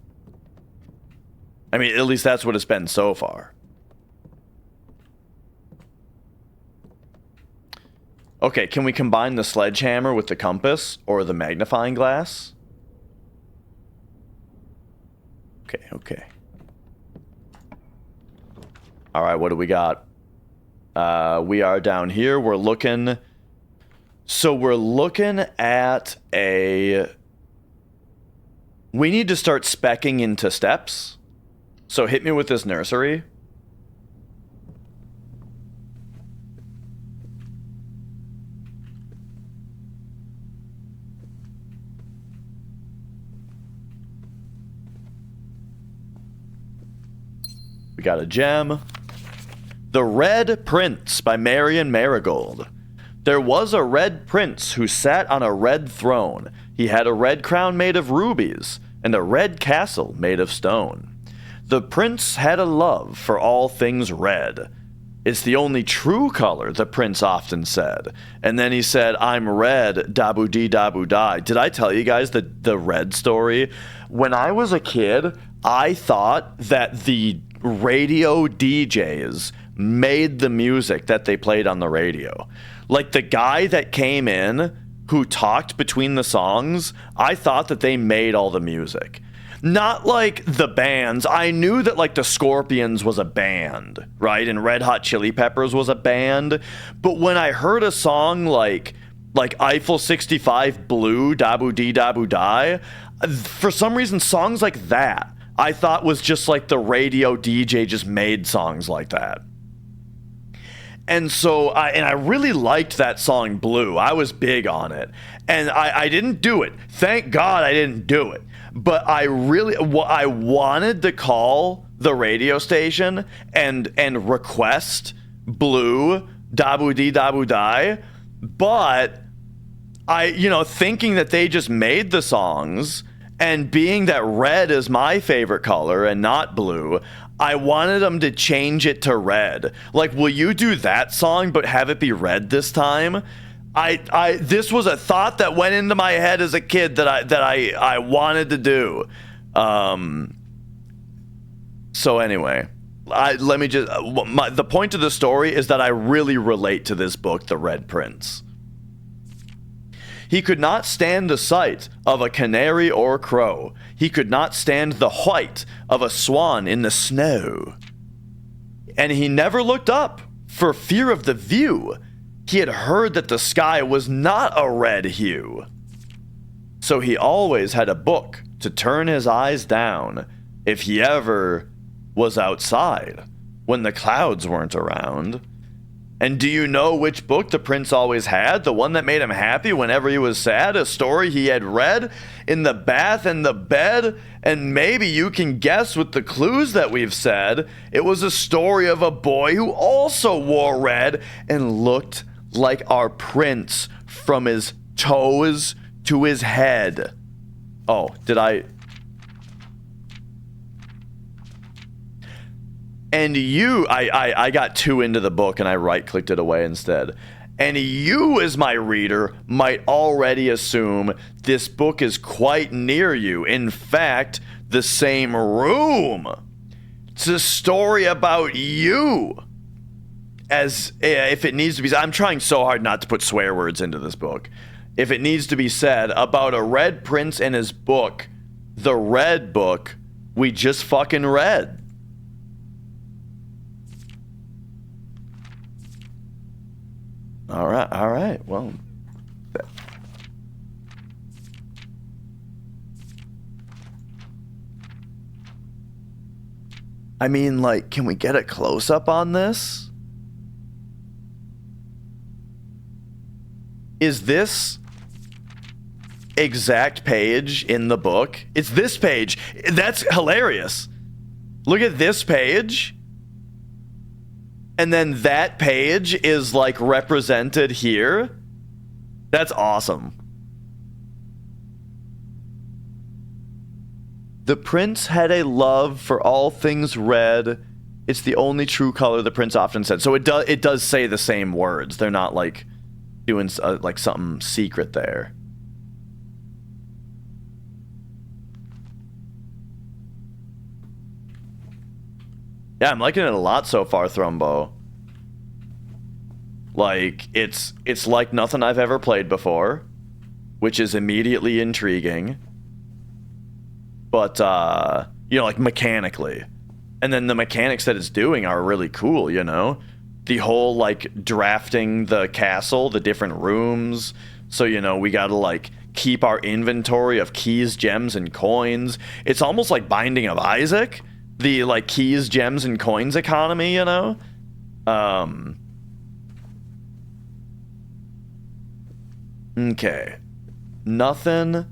I mean, at least that's what it's been so far. Okay, can we combine the sledgehammer with the compass or the magnifying glass? Okay. All right, what do we got? We are down here. We're looking... So we're looking at a... We need to start speccing into steps. So hit me with this nursery. We got a gem. The Red Prince by Marion Marigold. There was a red prince who sat on a red throne. He had a red crown made of rubies and a red castle made of stone. The prince had a love for all things red. It's the only true color, the prince often said. And then he said, I'm red, dabu-dee dabu-die. Did I tell you guys the red story? When I was a kid, I thought that the radio DJs made the music that they played on the radio. Like the guy that came in who talked between the songs, I thought that they made all the music. Not like the bands. I knew that like the Scorpions was a band, right? And Red Hot Chili Peppers was a band. But when I heard a song like Eiffel 65 Blue, Dabu-dee Dabu-die, for some reason songs like that I thought was just like the radio DJ just made songs like that. And so, I really liked that song Blue. I was big on it. And I didn't do it. Thank God I didn't do it. But I wanted to call the radio station and request Blue, Dabu-dee Dabu-die. But thinking that they just made the songs, and being that red is my favorite color and not blue, I wanted them to change it to red. Like, will you do that song but have it be red this time? This was a thought that went into my head as a kid that I wanted to do. So anyway, the point of the story is that I really relate to this book, The Red Prince. He could not stand the sight of a canary or crow. He could not stand the white of a swan in the snow. And he never looked up for fear of the view. He had heard that the sky was not a red hue. So he always had a book to turn his eyes down if he ever was outside when the clouds weren't around. And do you know which book the prince always had? The one that made him happy whenever he was sad? A story he had read in the bath and the bed? And maybe you can guess with the clues that we've said. It was a story of a boy who also wore red and looked like our prince from his toes to his head. Oh, did I... And you, I got too into the book and I right-clicked it away instead. And you, as my reader, might already assume this book is quite near you. In fact, the same room. It's a story about you. As if it needs to be, I'm trying so hard not to put swear words into this book. If it needs to be said about a red prince and his book, the red book we just fucking read. All right. Well, I mean, like, can we get a close-up on this? Is this exact page in the book? It's this page. That's hilarious. Look at this page. And then that page is like represented here. That's awesome. The prince had a love for all things red. It's the only true color, the prince often said. So it does say the same words. They're not like doing like something secret there. Yeah, I'm liking it a lot so far, Thrumbo. Like, it's like nothing I've ever played before, which is immediately intriguing. But, like, mechanically. And then the mechanics that it's doing are really cool, you know? The whole, like, drafting the castle, the different rooms. So, we gotta, like, keep our inventory of keys, gems, and coins. It's almost like Binding of Isaac. The, like, keys, gems, and coins economy, Okay. Nothing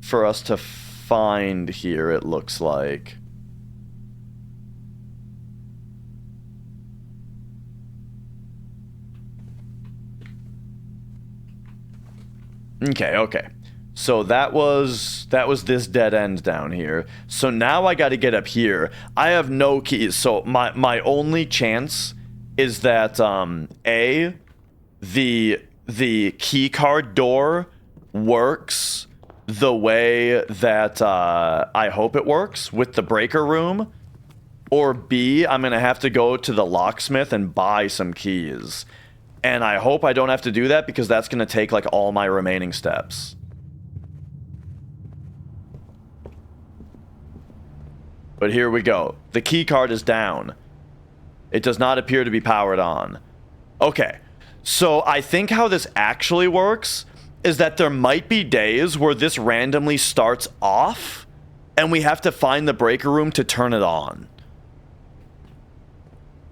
for us to find here, it looks like. Okay. So that was this dead end down here. So now I got to get up here. I have no keys. So my only chance is that the key card door works the way that I hope it works with the breaker room, or B, I'm gonna have to go to the locksmith and buy some keys. And I hope I don't have to do that, because that's gonna take like all my remaining steps. But here we go. The key card is down. It does not appear to be powered on. Okay, so I think how this actually works is that there might be days where this randomly starts off and we have to find the breaker room to turn it on.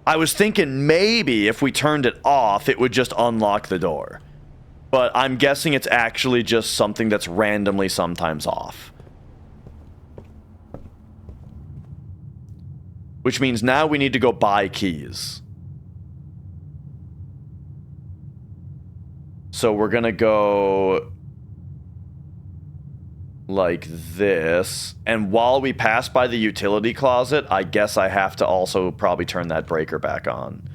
I was thinking maybe if we turned it off, it would just unlock the door. But I'm guessing it's actually just something that's randomly sometimes off. Which means now we need to go buy keys. So we're gonna go like this. And while we pass by the utility closet, I guess I have to also probably turn that breaker back on.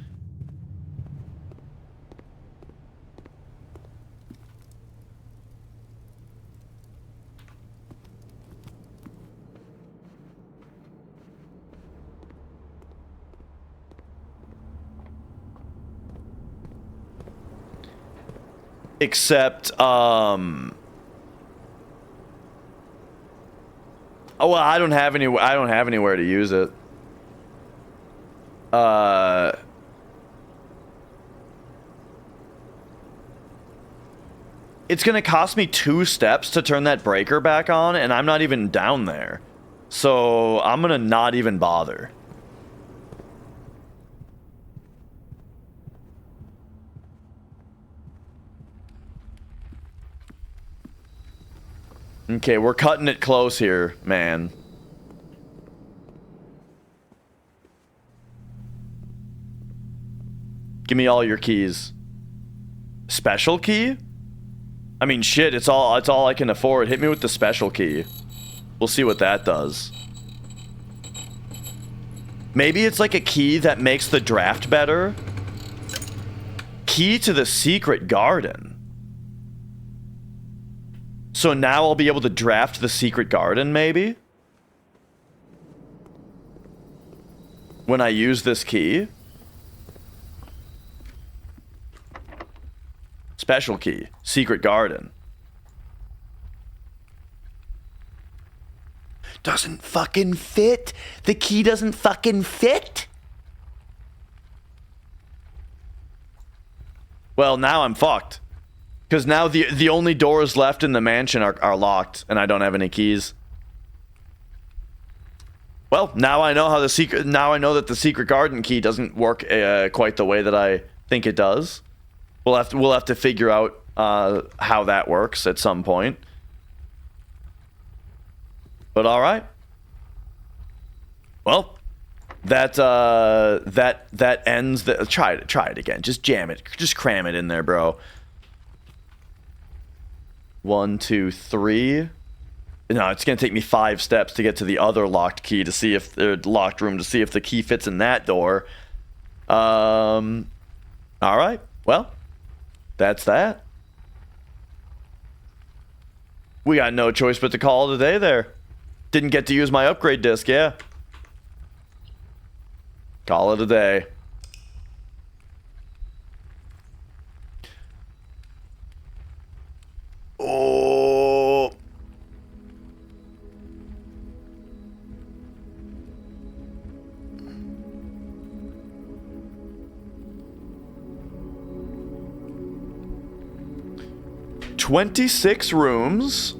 Except, oh, well, I don't have anywhere to use it. It's gonna cost me 2 steps to turn that breaker back on, and I'm not even down there. So I'm gonna not even bother. Okay, we're cutting it close here, man. Give me all your keys. Special key? I mean, shit, it's all I can afford. Hit me with the special key. We'll see what that does. Maybe it's like a key that makes the draft better. Key to the secret garden. So now I'll be able to draft the secret garden, maybe? When I use this key? Special key. Secret garden. Doesn't fucking fit? The key doesn't fucking fit? Well, now I'm fucked. Because now the only doors left in the mansion are locked, and I don't have any keys. Well, now I know how the secret. Now I know that the secret garden key doesn't work quite the way that I think it does. We'll have to figure out how that works at some point. But all right. Well, that ends the. Try it again. Just jam it. Just cram it in there, bro. 1, 2, 3. No, it's gonna take me 5 steps to get to the other locked key to see if the locked room to see if the key fits in that door. All right. Well, that's that. We got no choice but to call it a day there. Didn't get to use my upgrade disc, yeah. Call it a day. Oh. "26 rooms.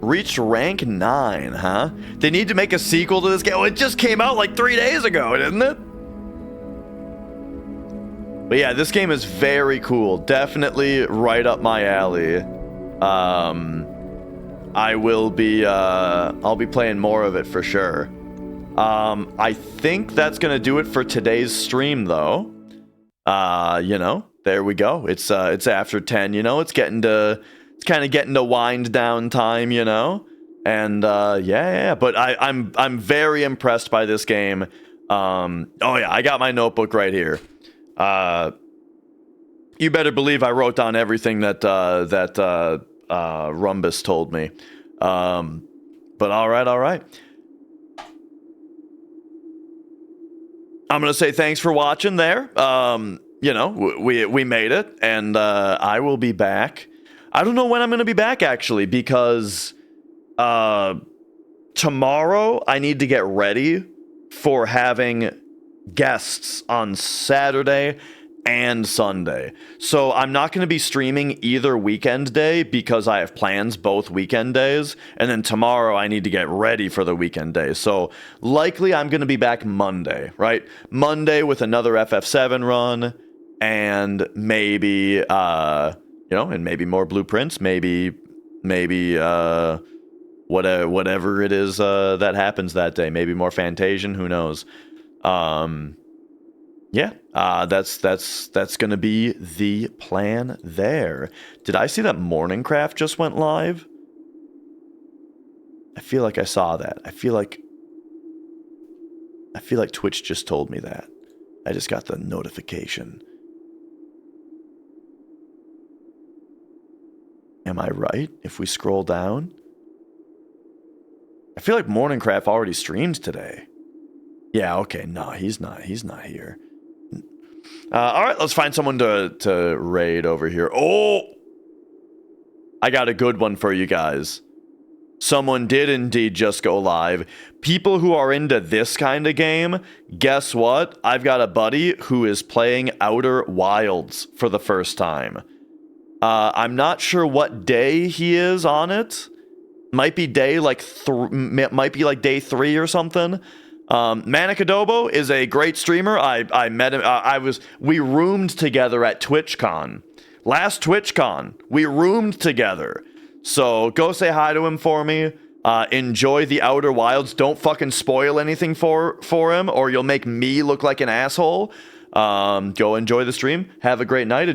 Reached rank 9, huh? They need to make a sequel to this game. Oh, it just came out like 3 days ago, didn't it? But yeah, this game is very cool. Definitely right up my alley. I'll be playing more of it for sure. I think that's gonna do it for today's stream, though. You know, there we go. It's after 10. You know, it's getting to It's kind of getting to wind down time, you know? And yeah. But I'm very impressed by this game. Oh yeah, I got my notebook right here. You better believe I wrote down everything that Rumbus told me. But all right. I'm gonna say thanks for watching there. You know, we made it, and I will be back. I don't know when I'm gonna be back actually, because tomorrow I need to get ready for having guests on Saturday and Sunday. So I'm not going to be streaming either weekend day because I have plans both weekend days. And then tomorrow I need to get ready for the weekend day. So likely I'm going to be back Monday, right? Monday with another FF7 run, and maybe, you know, and maybe more blueprints, maybe whatever it is that happens that day. Maybe more Fantasian, who knows? Yeah, that's gonna be the plan there. Did I see that Morningcraft just went live? I feel like I saw that. I feel like Twitch just told me that. I just got the notification. Am I right? If we scroll down, I feel like Morningcraft already streamed today. Yeah, okay, no, he's not here. All right, let's find someone to raid over here. Oh, I got a good one for you guys. Someone did indeed just go live. People who are into this kind of game, guess what? I've got a buddy who is playing Outer Wilds for the first time. I'm not sure what day he is on it. Might be day like might be like day 3 or something. Manic Adobo is a great streamer. I met him. We roomed together at TwitchCon. Last TwitchCon, we roomed together. So go say hi to him for me. Enjoy the Outer Wilds. Don't fucking spoil anything for him, or you'll make me look like an asshole. Go enjoy the stream. Have a great night.